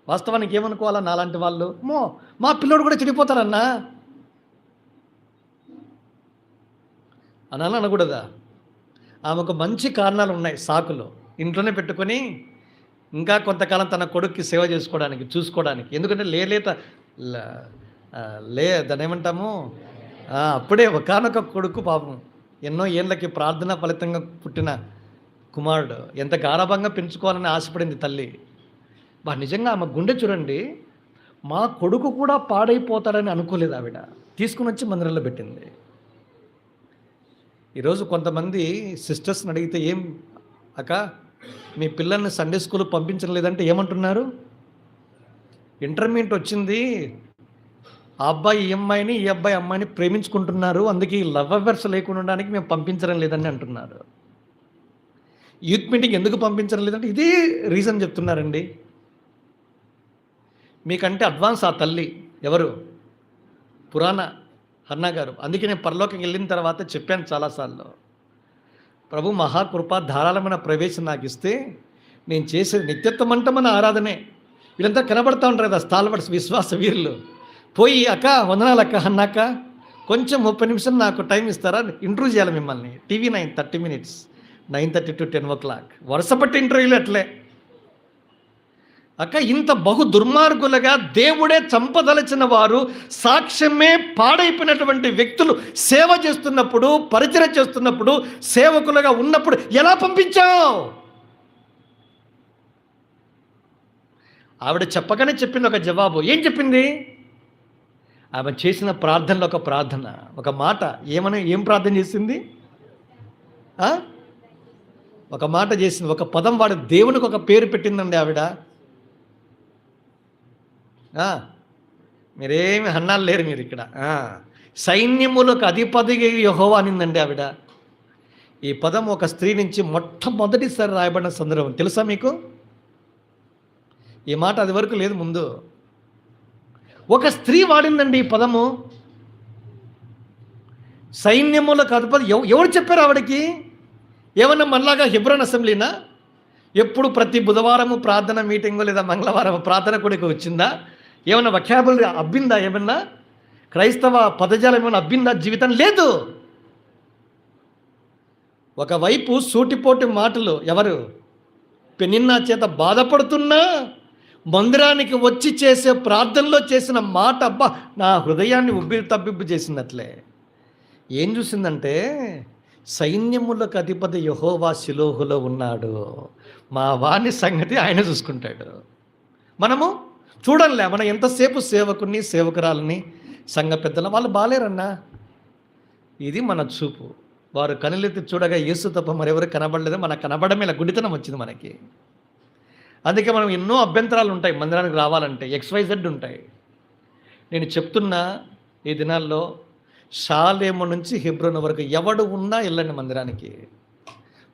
S2: వాస్తవానికి ఏమనుకోవాలా నాలాంటి వాళ్ళు? మా పిల్లోడు కూడా చెడిపోతారన్నా అనాలి, అనకూడదా? ఆమెకు మంచి కారణాలు ఉన్నాయి, సాకులు ఇంట్లోనే పెట్టుకొని ఇంకా కొంతకాలం తన కొడుక్కి సేవ చేసుకోవడానికి, చూసుకోవడానికి. ఎందుకంటే దాన్ని ఏమంటాము, అప్పుడే ఒకనొక కొడుకు పాపం ఎన్నో ఏళ్ళకి ప్రార్థన ఫలితంగా పుట్టిన కుమారుడు, ఎంత గారాభంగా పెంచుకోవాలని ఆశపడింది తల్లి. నిజంగా ఆమె గుండె చూడండి, మా కొడుకు కూడా పాడైపోతాడని అనుకోలేదు ఆవిడ, తీసుకుని వచ్చి మందిరంలో పెట్టింది. ఈరోజు కొంతమంది సిస్టర్స్ని అడిగితే, ఏం అక్క మీ పిల్లల్ని సండే స్కూల్ పంపించడం లేదంటే ఏమంటున్నారు? ఇంటర్మీడియట్ వచ్చింది, ఆ అబ్బాయి ఈ అమ్మాయిని, ఈ అబ్బాయి అమ్మాయిని ప్రేమించుకుంటున్నారు, అందుకే ఈ లవ్ అఫేర్స్ లేకుండా ఉండడానికి మేము పంపించడం లేదని అంటున్నారు. యూత్ మీటింగ్ ఎందుకు పంపించడం లేదంటే ఇదే రీజన్ చెప్తున్నారండి. మీకంటే అడ్వాన్స్ ఆ తల్లి ఎవరు? పురాణ హన్నా గారు. అందుకే నేను పరలోకం వెళ్ళిన తర్వాత చెప్పాను చాలాసార్లు, ప్రభు మహాకృప ధారాళమైన ప్రవేశం నాకు ఇస్తే నేను చేసేది నిత్యత్వమంటమైన ఆరాధనే. వీళ్ళంతా కనబడతా ఉంటారు కదా స్టాల్వర్డ్స్, విశ్వాస వీరులు. పోయి అక్క వందనాలు అక్క అన్నాక కొంచెం 30 నిమిషాలు నాకు టైం ఇస్తారా, ఇంటర్వ్యూ చేయాలి మిమ్మల్ని. టీవీ 9 30 minutes, 9:30 to 10 o'clock వరుసపట్టి ఇంటర్వ్యూలు అట్లే. అక్క ఇంత బహు దుర్మార్గులుగా దేవుడే చంపదలచిన వారు, సాక్ష్యమే పాడైపోయినటువంటి వ్యక్తులు సేవ చేస్తున్నప్పుడు, పరిచయం చేస్తున్నప్పుడు, సేవకులుగా ఉన్నప్పుడు ఎలా పంపించావు? ఆవిడ చెప్పగానే చెప్పింది ఒక జవాబు. ఏం చెప్పింది? ఆమె చేసిన ప్రార్థనలో ఒక ప్రార్థన, ఒక మాట. ఏం ప్రార్థన చేసింది? ఒక మాట చేసింది, ఒక పదం వాడి దేవునికి ఒక పేరు పెట్టిందండి ఆవిడ. మీరేమి అన్నాలు లేరు మీరు ఇక్కడ. సైన్యములకు అధిపతి యెహోవా అనిందండి ఆవిడ. ఈ పదం ఒక స్త్రీ నుంచి మొట్టమొదటిసారి రాయబడిన సందర్భం తెలుసా మీకు? ఈ మాట అది వరకు లేదు ముందు. ఒక స్త్రీ వాడిందండి ఈ పదము. సైన్యములకు అధిపతి ఎవరు చెప్పారు ఆవిడకి? ఏమన్నా మనలాగా హెబ్రోన్ అసెంబ్లీనా? ఎప్పుడు ప్రతి బుధవారము ప్రార్థన మీటింగు లేదా మంగళవారం ప్రార్థన కూడా వచ్చిందా? ఏమన్నా వొకాబులరీ అబ్బిందా? ఏమన్నా క్రైస్తవ పదజాలం ఏమన్నా అబ్బిందా? జీవితం లేదు. ఒకవైపు సూటిపోటి మాటలు. ఎవరు? పెనిన్నా చేత బాధపడుతున్నా మందిరానికి వచ్చి చేసే ప్రార్థనలో చేసిన మాట, అబ్బా నా హృదయాన్ని తబ్బిబ్బు చేసిందట్లే. ఏం చూసిందంటే, సైన్యములకు అధిపతి యెహోవా షిలోహులో ఉన్నాడు, మా వాణి సంగతి ఆయన చూసుకుంటాడు. మనము చూడంలే, మనం ఎంతసేపు సేవకుని సేవకురాలని సంఘ పెద్దల వాళ్ళు బాలేరన్నా. ఇది మన చూపు. వారు కనులెత్తి చూడగా యేసు తప్ప మరెవరు కనబడలేదు. మనకు కనబడమే ఇలా గుడితనం వచ్చింది మనకి. అందుకే మనం ఎన్నో అభ్యంతరాలు ఉంటాయి మందిరానికి రావాలంటే, XYZ ఉంటాయి. నేను చెప్తున్నా, ఈ దినాల్లో షాలేము నుంచి హెబ్రోన్ వరకు ఎవడు ఉన్నా వెళ్ళండి మందిరానికి.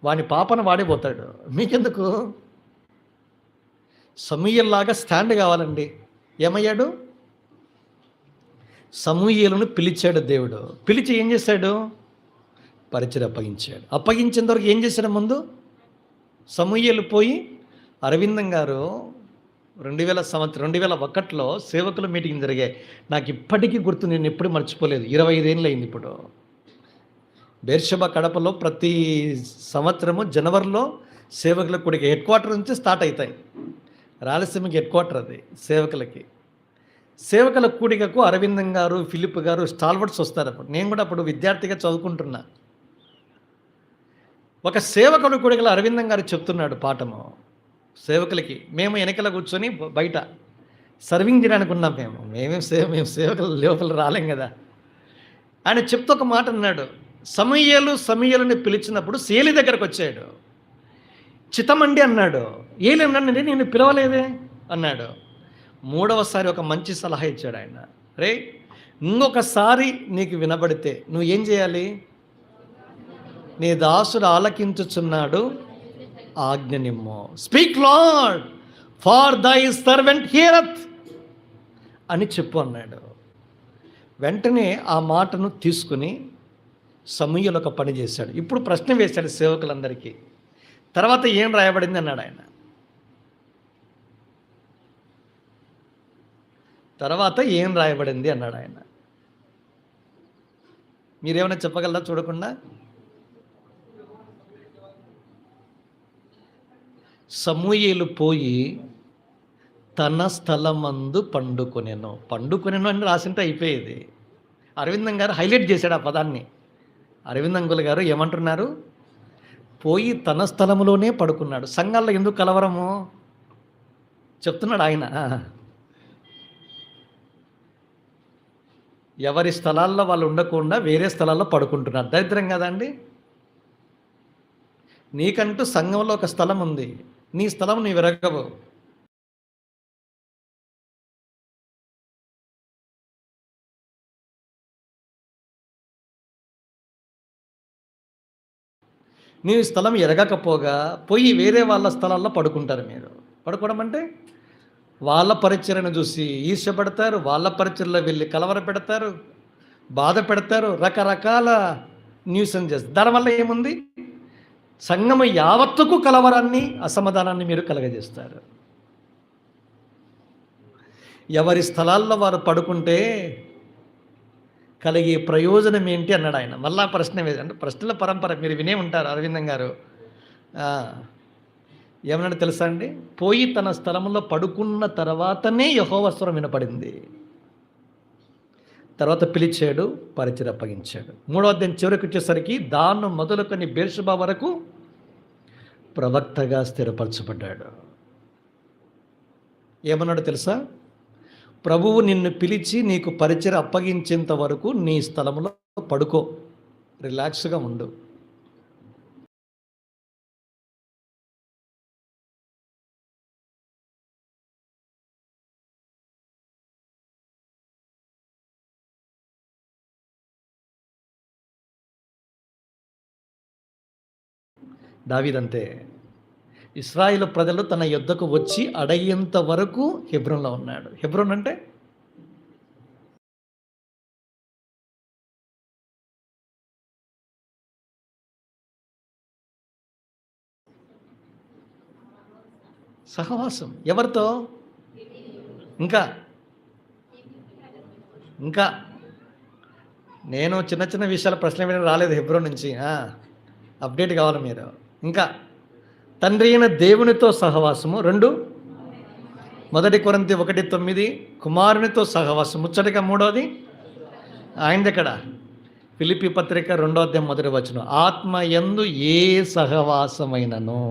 S2: వాని పాపన వాడిపోతాడు. మీకెందుకు? సమూయేలులాగా స్టాండ్ కావాలండి. ఏమయ్యాడు? సమూయేలును పిలిచాడు దేవుడు. పిలిచి ఏం చేశాడు? పరిచయం అప్పగించాడు. అప్పగించేంత వరకు ఏం చేశాడు? ముందు సమూయేలు పోయి, అరవిందం గారు 2001లో సేవకుల మీటింగ్ జరిగాయి. నాకు ఇప్పటికీ గుర్తు, నేను ఎప్పుడు మర్చిపోలేదు. 25 ఏళ్ళు అయింది ఇప్పుడు. బేర్షెబా కడపలో ప్రతి సంవత్సరము జనవరిలో సేవకుల కూడిక హెడ్ క్వార్టర్ నుంచి స్టార్ట్ అవుతాయి. రాయలసీమకి హెడ్ క్వార్టర్ అది సేవకులకి. సేవకుల కూడికకు అరవిందం గారు, ఫిలిప్ గారు స్టాల్వర్డ్స్ వస్తారు. అప్పుడు నేను కూడా అప్పుడు విద్యార్థిగా చదువుకుంటున్నా. ఒక సేవకుడు కూడికలో అరవిందం గారు చెప్తున్నాడు పాఠము సేవకులకి. మేము వెనకల కూర్చొని బయట సర్వింగ్ చేయడానికి ఉన్నాం. మేము సేవకులు లోపల రాలేం కదా. ఆయన చెప్తూ ఒక మాట అన్నాడు. సమూయేలుని పిలిచినప్పుడు సేలి దగ్గరకు వచ్చాడు. చిత్తమండి అన్నాడు. ఏలి అన్నాడు, నేను పిలవలేదే అన్నాడు. 3వసారి ఒక మంచి సలహా ఇచ్చాడు ఆయన. రే, ఇంకొకసారి నీకు వినబడితే నువ్వు ఏం చేయాలి? నీ దాసుడు ఆలకించుచున్నాడు, ఆజ్ఞ నిమ్ము. స్పీక్ లార్డ్, ఫార్ దై సర్వెంట్ హియరత్ అని చెప్పు అన్నాడు. వెంటనే ఆ మాటను తీసుకుని సమూయేలు ఒక పని చేశాడు. ఇప్పుడు ప్రశ్న వేశాడు సేవకులందరికీ. తర్వాత ఏం రాయబడింది అన్నాడు ఆయన. తర్వాత ఏం రాయబడింది అన్నాడు ఆయన. మీరేమైనా చెప్పగలరా చూడకుండా? సమూయేలు పోయి తన స్థలమందు పండుకొనెను అని రాసింటే అయిపోయేది. అరవిందం గారు హైలైట్ చేశాడు ఆ పదాన్ని. అరవింద్ అంకుల్ గారు ఏమంటున్నారు? పోయి తన స్థలంలోనే పడుకున్నాడు. సంఘాల్లో ఎందుకు కలవరము చెప్తున్నాడు ఆయన. ఎవరి స్థలాల్లో వాళ్ళు ఉండకుండా వేరే స్థలాల్లో పడుకుంటున్నారు. దరిద్రం కదండి. నీకంటూ సంఘంలో ఒక స్థలం ఉంది, నీ స్థలం నీ విరగవు. నీ స్థలం ఎరగకపోగా పోయి వేరే వాళ్ళ స్థలాల్లో పడుకుంటారు. మీరు పడుకోవడం అంటే వాళ్ళ పరిచర్యను చూసి ఈర్ష్యపడతారు, వాళ్ళ పరిచర్లో వెళ్ళి కలవర పెడతారు, బాధ పెడతారు, రకరకాల న్యూసెన్స్ చేస్తారు. దానివల్ల ఏముంది? సంఘము యావత్తుకు కలవరాన్ని, అసమాధానాన్ని మీరు కలగజేస్తారు. ఎవరి స్థలాల్లో వారు పడుకుంటే కలిగే ప్రయోజనం ఏంటి అన్నాడు ఆయన. మళ్ళా ప్రశ్న అంటే ప్రశ్నల పరంపర మీరు వినే ఉంటారు. అరవిందం గారు ఏమన్నాడు తెలుసా అండి? పోయి తన స్థలంలో పడుకున్న తర్వాతనే యెహోవా స్వరం వినపడింది. తర్వాత పిలిచాడు, పరిచర్య అప్పగించాడు. 3వ అధ్యాయం చివరికి వచ్చేసరికి దాన్ని మొదలుకొని బెర్షెబా వరకు ప్రవక్తగా స్థిరపరచబడ్డాడు. ఏమన్నాడు తెలుసా? ప్రభువు నిన్ను పిలిచి నీకు పరిచర్య అప్పగించేంత వరకు నీ స్థలంలో పడుకో, రిలాక్స్గా ఉండు. దావీదంతే. ఇశ్రాయేలు ప్రజలు తన యొద్దకు వచ్చి అడిగేంత వరకు హెబ్రోన్లో ఉన్నాడు. హెబ్రోన్ అంటే సహవాసం. ఎవరితో? ఇంకా నేను చిన్న చిన్న విషయాల ప్రశ్న వినడం రాలేదు హెబ్రోన్ నుంచి. అప్డేట్ కావాలి మీరు. ఇంకా తండ్రి అయిన దేవునితో సహవాసము. 2 కొరింథీ 1:9 కుమారునితో సహవాసం. ముచ్చటగా 3వది ఆయన దగ్గర ఫిలిప్పీ పత్రిక 2వ అధ్యాయం 1వ వచనం. ఆత్మ యందు ఏ సహవాసమైనను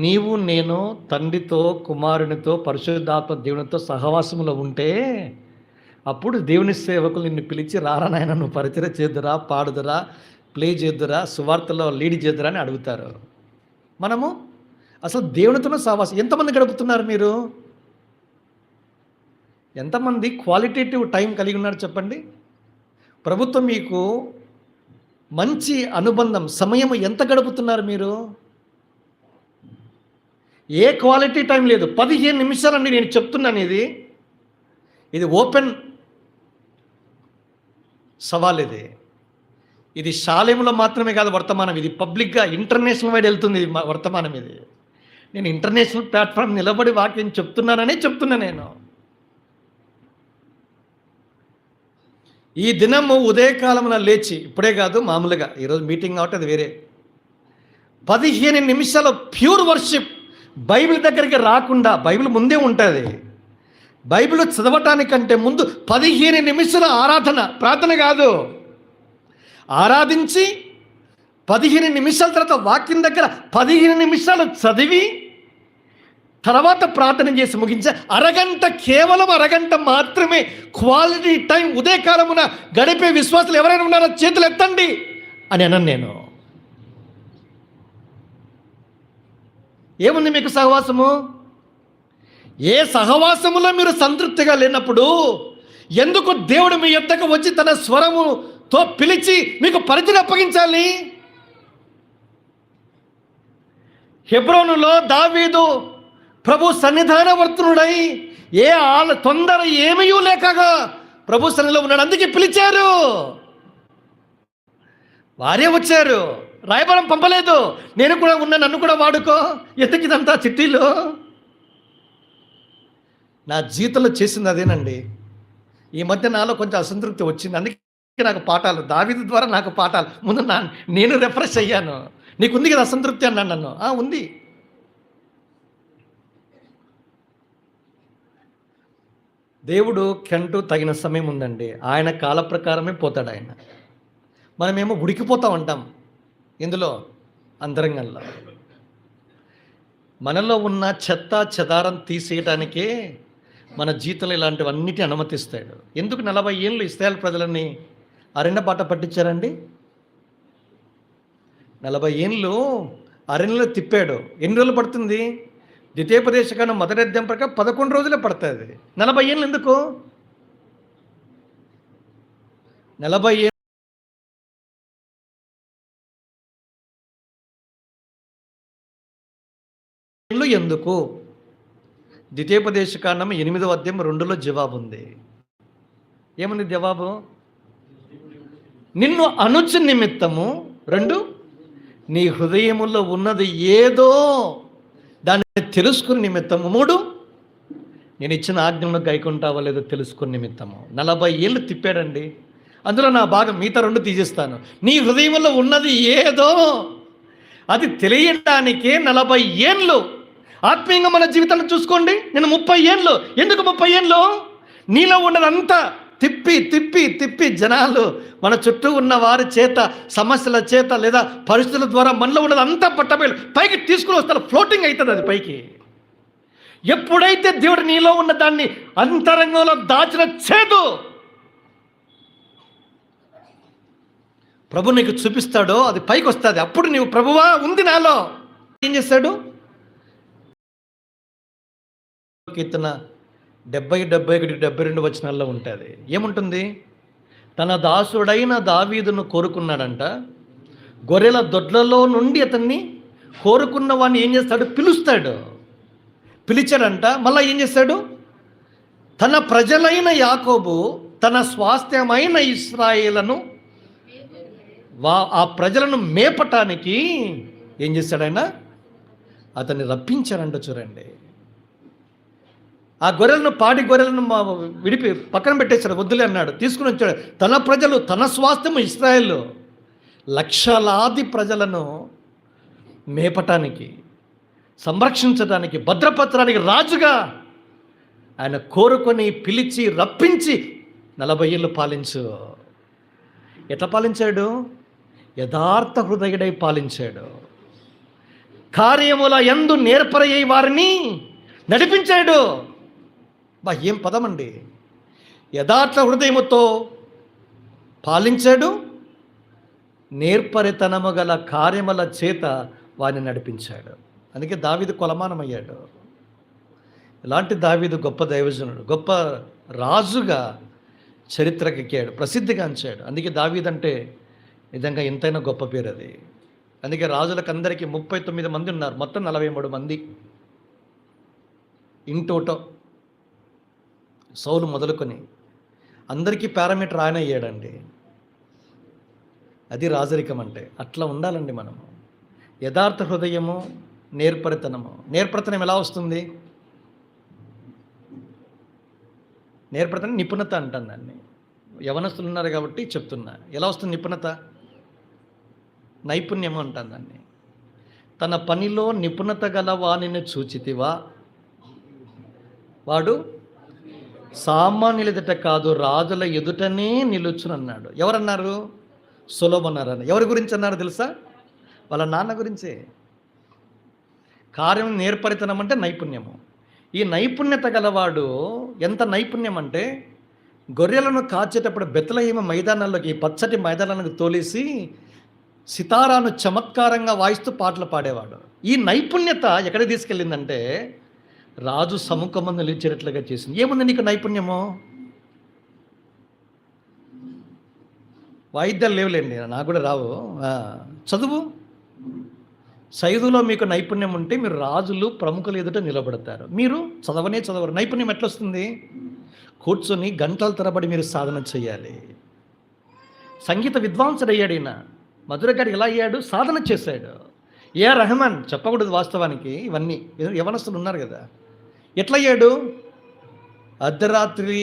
S2: నీవు నేను తండ్రితో కుమారునితో పరిశుద్ధాత్మ దేవునితో సహవాసంలో ఉంటే అప్పుడు దేవుని సేవకులు నిన్ను పిలిచి రారా నాయన నువ్వు పరిచర్య చేద్దురా, పాడుదురా, ప్లే చేద్దురా, సువార్తలో లీడ్ చేద్దురా అని అడుగుతారు. మనము అసలు దేవునితోనే సహవాసం ఎంతమంది గడుపుతున్నారు? మీరు ఎంతమంది క్వాలిటేటివ్ టైం కలిగి ఉన్నారు చెప్పండి? ప్రభుత్వం మీకు మంచి అనుబంధం, సమయం ఎంత గడుపుతున్నారు మీరు? ఏ క్వాలిటీ టైం లేదు. 15 నిమిషాలండి నేను చెప్తున్నాను. ఇది ఓపెన్ సవాల్. ఇది శాలేములో మాత్రమే కాదు వర్తమానం, ఇది పబ్లిక్గా ఇంటర్నేషనల్ వైడ్ వెళ్తుంది వర్తమానం. ఇది నేను ఇంటర్నేషనల్ ప్లాట్ఫామ్ నిలబడి వాక్యం చెప్తున్నాననే చెప్తున్నా. నేను ఈ దినము ఉదయకాలమున లేచి, ఇప్పుడే కాదు మామూలుగా ఈరోజు మీటింగ్ కాబట్టి అది వేరే, 15 నిమిషాల ప్యూర్ వర్షిప్, బైబిల్ దగ్గరికి రాకుండా, బైబిల్ ముందే ఉంటుంది, బైబిల్ చదవటానికంటే ముందు 15 నిమిషాల ఆరాధన, ప్రార్థన కాదు, ఆరాధించి 15 నిమిషాల తర్వాత వాక్యం దగ్గర 15 నిమిషాలు చదివి తర్వాత ప్రార్థన చేసి ముగించే అరగంట, కేవలం అరగంట మాత్రమే క్వాలిటీ టైం ఉదయకాలమున గడిపే విశ్వాసులు ఎవరైనా ఉన్నారో చేతులు ఎత్తండి అని అన్నాను నేను. ఏముంది మీకు సహవాసము? ఏ సహవాసములో మీరు సంతృప్తిగా లేనప్పుడు ఎందుకు దేవుడు మీ యొద్దకు వచ్చి తన స్వరముతో పిలిచి మీకు పరిచయం అప్పగించాలి? హెబ్రోనులో దావీదు ప్రభు సన్నిధానవర్తనుడై తొందర ఏమీ లేకగా ప్రభు సన్నిధిలో ఉన్నాడు. అందుకే పిలిచారు, వారే వచ్చారు, రాయబారం పంపలేదు. నేను కూడా ఉన్నా, నన్ను కూడా వాడుకో. ఎందుకిదంతా చిట్టీలో? నా జీవితంలో చేసింది అదేనండి. ఈ మధ్య నాలో కొంచెం అసంతృప్తి వచ్చింది. అందుకే నాకు పాఠాలు, దావీదు ద్వారా నాకు పాఠాలు. ముందు నేను రిఫ్రెష్ అయ్యాను. నీకుంది కదా అసంతృప్తి అన్నాను. నన్ను ఉంది. దేవుడు కంటూ తగిన సమయం ఉందండి. ఆయన కాల ప్రకారమే పోతాడు ఆయన. మనమేమో ఉడికిపోతూ ఉంటాం. ఇందులో అంతరంగంలో మనలో ఉన్న చెత్త చెదారం తీసేయటానికే మన జీవితంలో ఇలాంటివన్నిటిని అనుమతిస్తాడు. ఎందుకు 40 ఏళ్ళు ఇశ్రాయేలు ప్రజలని అరణ్య బాట పట్టించారండి? 40 ఏళ్ళు అరణ్యలో తిప్పాడు. ఎన్ని రోజులు పడుతుంది? ద్వితీయోపదేశకాండం మొదటి అధ్యాయం ప్రకారం 11 రోజులే పడుతుంది. 40 ఏళ్ళు ఎందుకు? 40 ఏళ్ళు ఎందుకు? ద్వితీయోపదేశకాండం 8వ అధ్యాయం 2లో జవాబు ఉంది. ఏముంది జవాబు? నిన్ను అనుచు నిమిత్తము, 2 నీ హృదయములో ఉన్నది ఏదో దాన్ని తెలుసుకుని నిమిత్తము, 3 నేను ఇచ్చిన ఆజ్ఞలను గైకుంటావో లేదో తెలుసుకుని నిమిత్తము. 40 ఏళ్ళు తిప్పాడండి. అందులో నా భాగం మిగతా 2 తీసేస్తాను. నీ హృదయంలో ఉన్నది ఏదో అది తెలియడానికే 40 ఏళ్ళు. ఆత్మీయంగా మన జీవితాన్ని చూసుకోండి. నేను 30 ఏళ్ళు. ఎందుకు 30 ఏళ్ళు? నీలో ఉన్నదంతా తిప్పి తిప్పి తిప్పి జనాలు మన చుట్టూ ఉన్న వారి చేత, సమస్యల చేత లేదా పరిస్థితుల ద్వారా మనలో ఉన్నది అంతా పట్టబయలు పైకి తీసుకుని వస్తారు. ఫ్లోటింగ్ అవుతుంది అది పైకి. ఎప్పుడైతే దేవుడు నీలో ఉన్న దాన్ని అంతరంగంలో దాచిన చేదు ప్రభు నీకు చూపిస్తాడో అది పైకి వస్తుంది. అప్పుడు నీవు ప్రభువా ఉంది నాలో. ఏం చేస్తాడు? కీర్తన 70, 71, 72 వచనాల్లో ఉంటుంది. ఏముంటుంది? తన దాసుడైన దావీదును కోరుకున్నాడంట. గొర్రెల దొడ్లలో నుండి అతన్ని కోరుకున్న వాడిని ఏం చేస్తాడు? పిలుస్తాడు. పిలిచాడంట. మళ్ళీ ఏం చేస్తాడు? తన ప్రజలైన యాకోబు, తన స్వాస్థ్యమైన ఇశ్రాయేలును, ఆ ప్రజలను మేపటానికి ఏం చేశాడైనా? అతన్ని రప్పించాడంట. చూడండి, ఆ గొర్రెలను, పాడి గొర్రెలను విడిపి పక్కన పెట్టేశాడు. వద్దులే అన్నాడు. తీసుకుని వచ్చాడు. తన ప్రజలు, తన స్వాస్థ్యము ఇశ్రాయేలు, లక్షలాది ప్రజలను మేపటానికి, సంరక్షించడానికి, భద్రపరచడానికి రాజుగా ఆయన కోరుకొని పిలిచి రప్పించి 40 ఏళ్ళు పాలించు. ఎట్లా పాలించాడు? యథార్థ హృదయుడై పాలించాడు. కార్యముల యందు నేర్పరయ్యే వారిని నడిపించాడు. ఏం పదమండి! యథార్థ హృదయముతో పాలించాడు, నేర్పరితనము గల కార్యముల చేత వారిని నడిపించాడు. అందుకే దావీదు కొలమానమయ్యాడు. ఇలాంటి దావీదు గొప్ప దైవజనుడు, గొప్ప రాజుగా చరిత్రకెక్కాడు, ప్రసిద్ధిగాంచాడు. అందుకే దావీదు అంటే నిజంగా ఎంతైనా గొప్ప పేరు అది. అందుకే రాజులకు అందరికీ 39 మంది ఉన్నారు. మొత్తం 43 మంది ఇంటోటో, సౌలు మొదలుకొని అందరికీ పారామీటర్ ఆయన అయ్యాడండి. అది రాజరికం అంటే. అట్లా ఉండాలండి మనము. యథార్థ హృదయము, నేర్పరితనము. నేర్పరితనం ఎలా వస్తుంది? నేర్పరితనం నిపుణత అంటాను దాన్ని. యవనస్తులు ఉన్నారు కాబట్టి చెప్తున్నా. ఎలా వస్తుంది నిపుణత? నైపుణ్యము అంటాను దాన్ని. తన పనిలో నిపుణత గల వానిని చూచితివా, వాడు సామాన్యుల ఎదుట కాదు రాజుల ఎదుటనే నిలుచునన్నాడు. ఎవరన్నారు? సొలొమోను అన్నారు. ఎవరి గురించి అన్నారు తెలుసా? వాళ్ళ నాన్న గురించే. కార్యం నేర్పరితనం అంటే నైపుణ్యము. ఈ నైపుణ్యత గలవాడు ఎంత నైపుణ్యం అంటే, గొర్రెలను కాచేటప్పుడు బెత్లెహేము మైదానాల్లోకి, ఈ పచ్చటి మైదానాలకు తోలేసి సితారాను చమత్కారంగా వాయిస్తూ పాటలు పాడేవాడు. ఈ నైపుణ్యత ఎక్కడికి తీసుకెళ్ళిందంటే రాజు సముఖమందు నిలిచేటట్లుగా చేసింది. ఏముంది నీకు నైపుణ్యము? వాయిద్యాలు లేవులేండి, నాకు కూడా రావు. చదువు, సైదులో మీకు నైపుణ్యం ఉంటే మీరు రాజులు ప్రముఖులు ఎదుట నిలబడతారు. మీరు చదవరు. నైపుణ్యం ఎట్లొస్తుంది? కూర్చొని గంటల తరబడి మీరు సాధన చేయాలి. సంగీత విద్వాంసుడు అయ్యాడు ఈయన. మధురగాడు ఎలా అయ్యాడు? సాధన చేశాడు. ఏఆర్ రెహమాన్, చెప్పకూడదు వాస్తవానికి ఇవన్నీ, యవనస్తులు ఉన్నారు కదా, ఎట్లయ్యాడు? అర్ధరాత్రి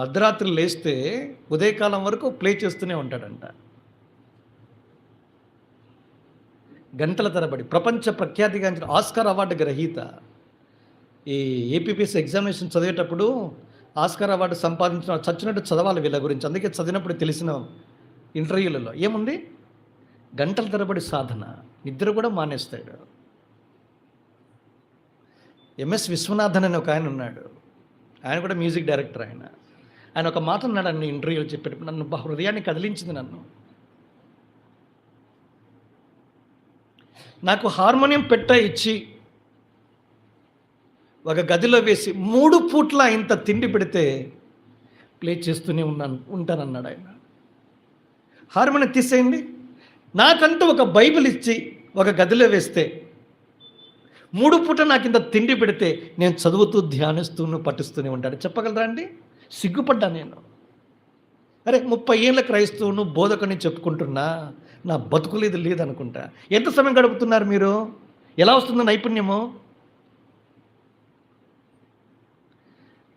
S2: అర్ధరాత్రి లేస్తే ఉదయకాలం వరకు ప్లే చేస్తూనే ఉంటాడంట, గంటల తరబడి. ప్రపంచ ప్రఖ్యాతిగాంచిన ఆస్కార్ అవార్డు గ్రహీత. ఈ ఏపీపీఎస్సీ ఎగ్జామినేషన్ చదివేటప్పుడు ఆస్కార్ అవార్డు సంపాదించిన చచ్చినట్టు చదవాలి వీళ్ళ గురించి. అందుకే చదివినప్పుడు తెలిసిన ఇంటర్వ్యూలలో ఏముంది? గంటల తరబడి సాధన, నిద్ర కూడా మానేస్తాడు. ఎంఎస్ విశ్వనాథన్ అని ఒక ఆయన ఉన్నాడు, ఆయన కూడా మ్యూజిక్ డైరెక్టర్. ఆయన ఒక మాట అన్నాడు అన్ని ఇంటర్వ్యూలు చెప్పేటప్పుడు, నన్ను హృదయాన్ని కదిలించింది. నాకు హార్మోనియం ఇచ్చి ఒక గదిలో వేసి 3 పూట్ల ఇంత తిండి పెడితే ప్లే చేస్తూనే ఉంటానన్నాడు ఆయన. హార్మోనియం తీసేయండి, నాకంటూ ఒక బైబిల్ ఇచ్చి ఒక గదిలో వేస్తే 3 పూట నాకు ఇంత తిండి పెడితే నేను చదువుతూ ధ్యానిస్తూను పఠిస్తూనే ఉంటాడు. చెప్పగలరా అండి? సిగ్గుపడ్డా నేను. అరే 30 ఏళ్ళ క్రైస్తవును బోధకుని చెప్పుకుంటున్నా, నా బతుకులేదు లేదనుకుంటా. ఎంత సమయం గడుపుతున్నారు మీరు? ఎలా వస్తుందో నైపుణ్యము?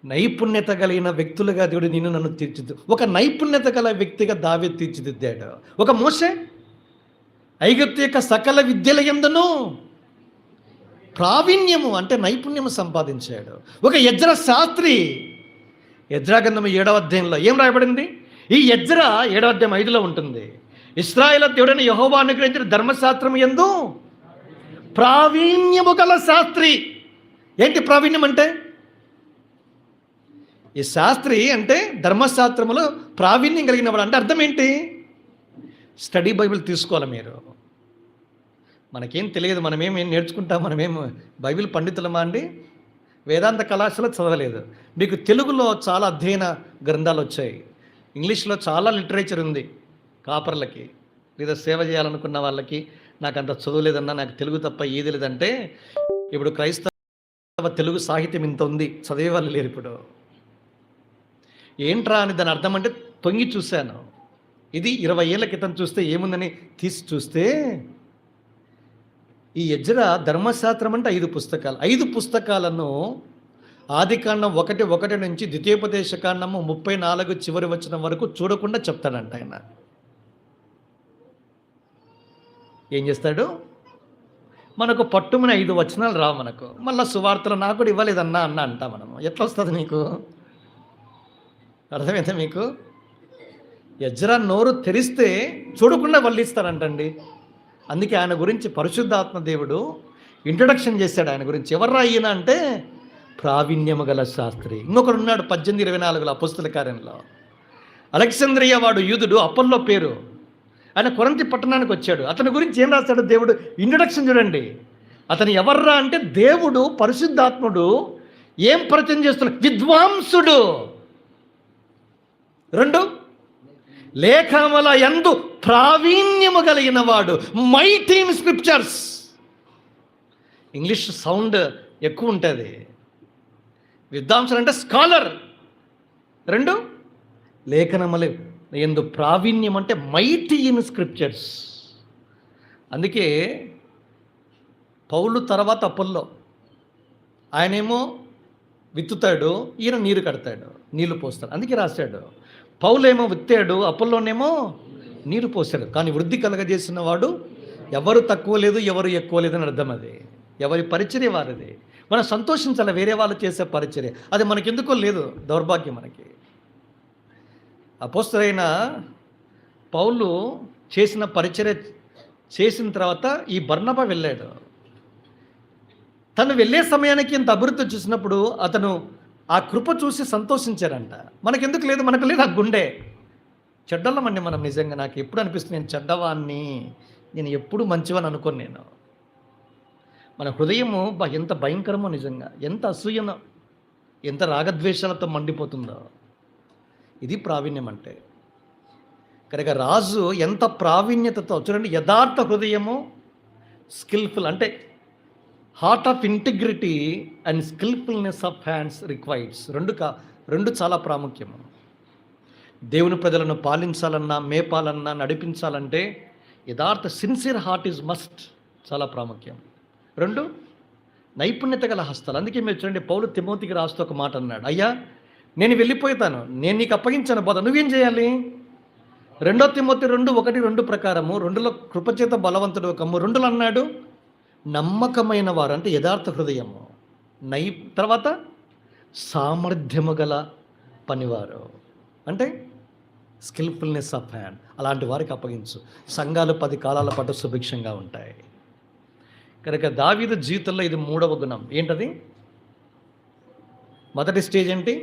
S2: నైపుణ్యత కలిగిన వ్యక్తులుగా దేవుడు నన్ను తీర్చిదిద్దు. ఒక నైపుణ్యత గల వ్యక్తిగా దావీదు తీర్చిదిద్దాడు. ఒక మోషే ఐగుప్తు యొక్క సకల విద్యల యందును ప్రావీణ్యము అంటే నైపుణ్యము సంపాదించాడు. ఒక ఎజ్రా శాస్త్రి, ఎజ్రా గ్రంథం 7వ అధ్యాయంలో ఏం రాయబడింది? ఈ ఎజ్రా 7వ అధ్యాయం 5లో ఉంటుంది. ఇశ్రాయేలు దేవుడైన యెహోవా అనుగ్రహించిన ధర్మశాస్త్రము యందు ప్రావీణ్యము గల శాస్త్రి. ఏంటి ప్రావీణ్యం అంటే? ఈ శాస్త్రి అంటే ధర్మశాస్త్రములో ప్రావీణ్యం కలిగిన వాడు. అంటే అర్థం ఏంటి? స్టడీ బైబిల్ తీసుకోవాలి మీరు. మనకేం తెలియదు, మనమేం నేర్చుకుంటాం, మనమేం బైబిల్ పండితులమా అండి? వేదాంత కళాశాల చదవలేదు. మీకు తెలుగులో చాలా అధ్యయన గ్రంథాలు వచ్చాయి, ఇంగ్లీష్లో చాలా లిటరేచర్ ఉంది. కాపర్లకి లేదా సేవ చేయాలనుకున్న వాళ్ళకి, నాకు అంత చదువులేదన్నా, నాకు తెలుగు తప్ప ఏది లేదంటే, ఇప్పుడు క్రైస్తవ తెలుగు సాహిత్యం ఇంత ఉంది, చదివే వాళ్ళు లేరు ఇప్పుడు. ఏంట్రా అని దాని అర్థం అంటే తొంగి చూశాను. ఇది 20 ఏళ్ల క్రితం చూస్తే ఏముందని తీసి చూస్తే, ఈ ఎజ్రా ధర్మశాస్త్రం అంటే 5 పుస్తకాలు. 5 పుస్తకాలను ఆదికాండం 1:1 నుంచి ద్వితీయోపదేశకాండము 34 చివరి వచనం వరకు చూడకుండా చెప్తాడంట ఆయన. ఏం చేస్తాడు? మనకు పట్టుమని 5 వచనాలు రావు మనకు. మళ్ళీ సువార్తలు నాకు కూడా ఇవ్వలేదన్నా అంట మనము. ఎట్లా వస్తుంది నీకు? అర్థమైందా మీకు? ఎజ్రా నోరు తెరిస్తే చూడకుండా వల్లిస్తారంటండి. అందుకే ఆయన గురించి పరిశుద్ధాత్మ దేవుడు ఇంట్రడక్షన్ చేశాడు ఆయన గురించి. ఎవర్రా ఈయన అంటే ప్రావీణ్యము గల శాస్త్రి. ఇంకొకడు ఉన్నాడు 18:24 అపోస్తల కార్యంలో. అలెగ్జాంద్రియా వాడు యూదుడు, అపోల్లో పేరు. ఆయన కొరింథీ పట్టణానికి వచ్చాడు. అతని గురించి ఏం రాశాడు దేవుడు? ఇంట్రడక్షన్ చూడండి. అతను ఎవర్రా అంటే దేవుడు పరిశుద్ధాత్ముడు ఏం పరిచయం చేస్తున్నాడు? విద్వాంసుడు. 2 లేఖముల యందు ప్రావీణ్యము కలిగిన వాడు, mighty in scriptures. English sound ఎక్కువ ఉంటుంది. విద్వాంసుడు అంటే స్కాలర్. 2 లేఖనముల యందు ప్రావీణ్యం అంటే మైటీ ఇన్ స్క్రిప్చర్స్. అందుకే పౌలు తర్వాత అపోల్లో, ఆయనేమో విత్తుతాడు, ఈయన నీరు కడతాడు, నీళ్లు పోస్తాడు. అందుకే రాశాడు, పౌలేమో విత్తాడు, అపోల్లోనేమో నీరు పోసాడు. కానీ వృద్ధి కలగజేసిన వాడు ఎవరు తక్కువ లేదు, ఎవరు ఎక్కువ లేదని అర్థం. అది ఎవరి పరిచర్య వారిది. మనం సంతోషించాలి వేరే వాళ్ళు చేసే పరిచర్య. అది మనకెందుకో లేదు, దౌర్భాగ్యం మనకి. అపోస్తలుడైన పౌలు చేసిన పరిచర్య చేసిన తర్వాత ఈ బర్నబా వెళ్ళాడు. తను వెళ్ళే సమయానికి ఇంత అభివృద్ధి చూసినప్పుడు అతను ఆ కృప చూసి సంతోషించారంట. మనకెందుకు లేదు? మనకు లేదు ఆ గుండె. చెడ్డలమండి మనం. నిజంగా నాకు ఎప్పుడు అనిపిస్తుంది, నేను చెడ్డవాన్ని, నేను ఎప్పుడు మంచివని అనుకోను నేను. మన హృదయము ఎంత భయంకరమో నిజంగా, ఎంత అసూయనో, ఎంత రాగద్వేషాలతో మండిపోతుందో. ఇది ప్రావీణ్యం అంటే. కనుక రాజు ఎంత ప్రావీణ్యతతో చూడండి, యథార్థ హృదయము స్కిల్ఫుల్ అంటే heart of integrity and skilfulness of hands requires. రెండు చాలా ప్రాముఖ్యము. దేవుని ప్రజలను పాలించాలన్నా, మేపాలన్నా, నడిపించాలంటే యథార్థ సిన్సియర్ హార్ట్ ఈజ్ మస్ట్, చాలా ప్రాముఖ్యం. 2 నైపుణ్యత గల హస్తాలు. అందుకే మీరు చూడండి, పౌలు తిమోతికి రాస్తూ ఒక మాట అన్నాడు, అయ్యా నేను వెళ్ళిపోతాను, నేను నీకు అప్పగించాను బోధ, నువ్వేం చేయాలి? 2 తిమోతి 2:1-2 ప్రకారము 2లో కృపచేత బలవంతుడు ఒకము, 2లో అన్నాడు నమ్మకమైన వారు అంటే యథార్థ హృదయము, తర్వాత సామర్థ్యము గల పనివారు అంటే స్కిల్ఫుల్నెస్ ఆఫ్ హ్యాండ్, అలాంటి వారికి అప్పగించు. సంఘాలు 10 కాలాల పాటు సుభిక్షంగా ఉంటాయి. కనుక దావీదు జీవితంలో ఇది 3వ గుణం. ఏంటది? మొదటి స్టేజ్ ఏంటి?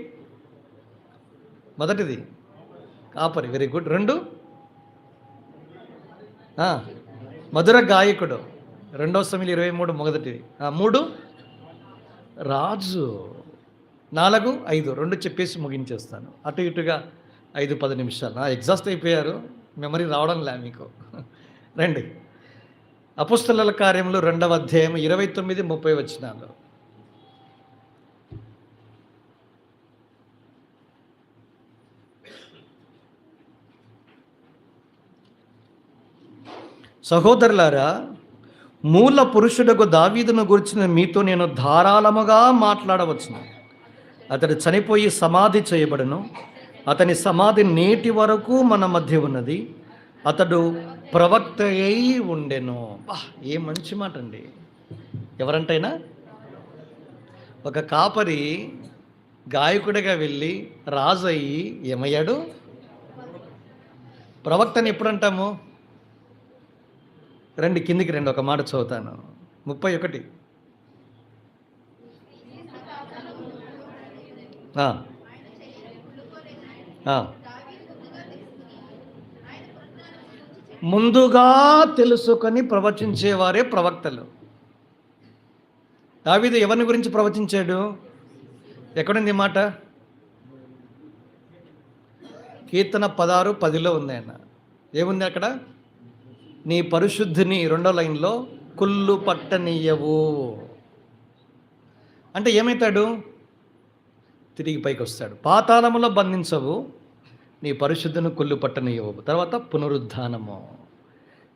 S2: మొదటిది కాపరి, వెరీ గుడ్. 2 మధుర గాయకుడు, 2 సమూయేలు 23 మొదటిది. 3 రాజు, 4, 5 2 చెప్పేసి ముగించేస్తాను. అటు ఇటుగా 5-10 నిమిషాలు. ఎగ్జాస్ట్ అయిపోయారు, మెమరీ రావడం లే మీకు. రండి, అపోస్తలుల కార్యములు 2వ అధ్యాయం 29-30 వచనాలు. సహోదరులారా, మూల పురుషుడకు దావీదును గురించిన మీతో నేను ధారాళముగా మాట్లాడవచ్చును. అతడు చనిపోయి సమాధి చేయబడను, అతని సమాధి నేటి వరకు మన మధ్య ఉన్నది, అతడు ప్రవక్త అయి ఉండెను. ఏ మంచి మాట అండి. ఎవరంటైనా ఒక కాపరి గాయకుడిగా వెళ్ళి రాజు అయ్యి ఏమయ్యాడు? ప్రవక్తని ఎప్పుడు అంటాము? రండి కిందికి రండి, ఒక మాట చదువుతాను. 31 ముందుగా తెలుసుకొని ప్రవచించేవారే ప్రవక్తలు. దావీదు ఎవరిని గురించి ప్రవచించాడు? ఎక్కడుంది మాట? కీర్తన 16:10లో ఉంది. ఆయన ఏముంది అక్కడ? నీ పరిశుద్ధిని 2వ లైన్లో కుళ్ళు పట్టనీయవు అంటే ఏమవుతాడు? తిరిగి పైకి వస్తాడు. పాతాళములో బంధించవు, నీ పరిశుద్ధిని కుళ్ళు పట్టనీయవు. తర్వాత పునరుద్ధానము.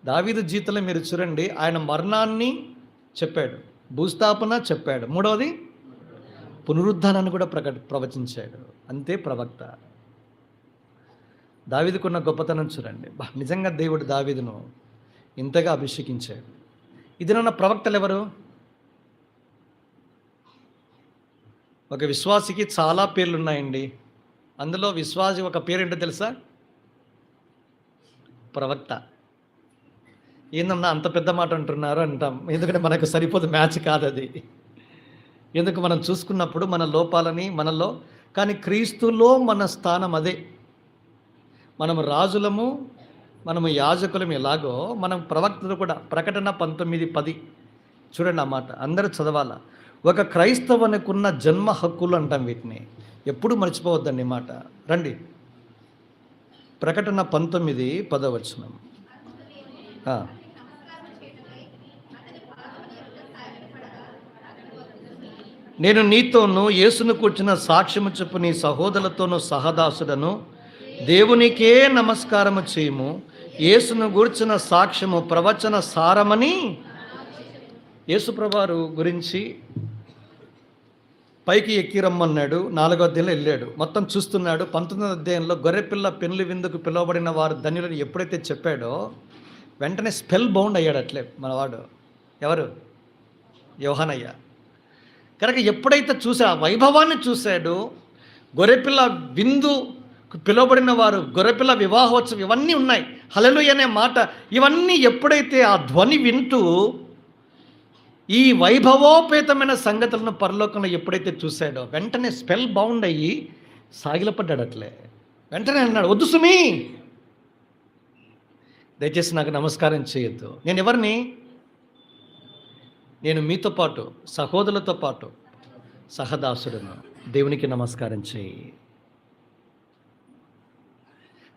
S2: దావీదు జీవితంలో మీరు చూడండి, ఆయన మరణాన్ని చెప్పాడు, భూస్థాపన చెప్పాడు, 3వది పునరుద్ధానాన్ని కూడా ప్రవచించాడు. అంతే ప్రవక్త. దావీదుకున్న గొప్పతనం చూడండి. నిజంగా దేవుడు దావీదును ఇంతగా అభిషేకించాడు. ఇది నన్న ప్రవక్తలు ఎవరు? ఒక విశ్వాసికి చాలా పేర్లు ఉన్నాయండి. అందులో విశ్వాసి ఒక పేరు ఏంటో తెలుసా? ప్రవక్త. ఏందన్నా అంత పెద్ద మాట అంటున్నారు అంటాం, ఎందుకంటే మనకు సరిపోదు, మ్యాచ్ కాదు అది. ఎందుకు మనం చూసుకున్నప్పుడు మన లోపాలని మనలో, కానీ క్రీస్తులో మన స్థానం అదే. మనము రాజులము, మనము యాజకులం. ఎలాగో మనం ప్రవక్తలు కూడా. ప్రకటన 19:10 చూడండి ఆ మాట, అందరూ చదవాలా. ఒక క్రైస్తవునికున్న జన్మ హక్కులు అంటాం వీటిని, ఎప్పుడు మర్చిపోవద్దండి మాట. రండి, ప్రకటన 19:10 వచనం. నేను నీతోనూ యేసును కూర్చున్న సాక్ష్యము చెప్పు నీ సహోదరులతోనూ సహదాసుడను, దేవునికే నమస్కారము చేయము, యేసును గూర్చిన సాక్ష్యము ప్రవచన సారమని. యేసుప్రభువారు గురించి పైకి ఎక్కి రమ్మన్నాడు, 4వ అధ్యాయంలో వెళ్ళాడు, మొత్తం చూస్తున్నాడు. 19వ అధ్యాయంలో గొర్రెపిల్ల పెళ్లి విందుకు పిలువబడిన వారు ధన్యులని ఎప్పుడైతే చెప్పాడో వెంటనే స్పెల్ బౌండ్ అయ్యాడు. అట్లే మనవాడు ఎవరు? యోహానయ్య. కనుక ఎప్పుడైతే చూసా ఆ వైభవాన్ని చూశాడు, గొర్రెపిల్ల విందు పిలువబడిన వారు, గొర్రెపిల్ల వివాహోత్సవం, ఇవన్నీ ఉన్నాయి, హల్లెలూయా అనే మాట, ఇవన్నీ ఎప్పుడైతే ఆ ధ్వని వింటూ ఈ వైభవోపేతమైన సంగతులను పరలోకంలో ఎప్పుడైతే చూశాడో వెంటనే స్పెల్ బౌండ్ అయ్యి సాగిలపడ్డాడు. అట్లే వెంటనే అన్నాడు, వద్దు సుమి, దయచేసి నాకు నమస్కారం చేయొద్దు. నేను ఎవరిని? నేను మీతో పాటు సహోదరులతో పాటు సహదాసుడును, దేవునికి నమస్కారం చేయి.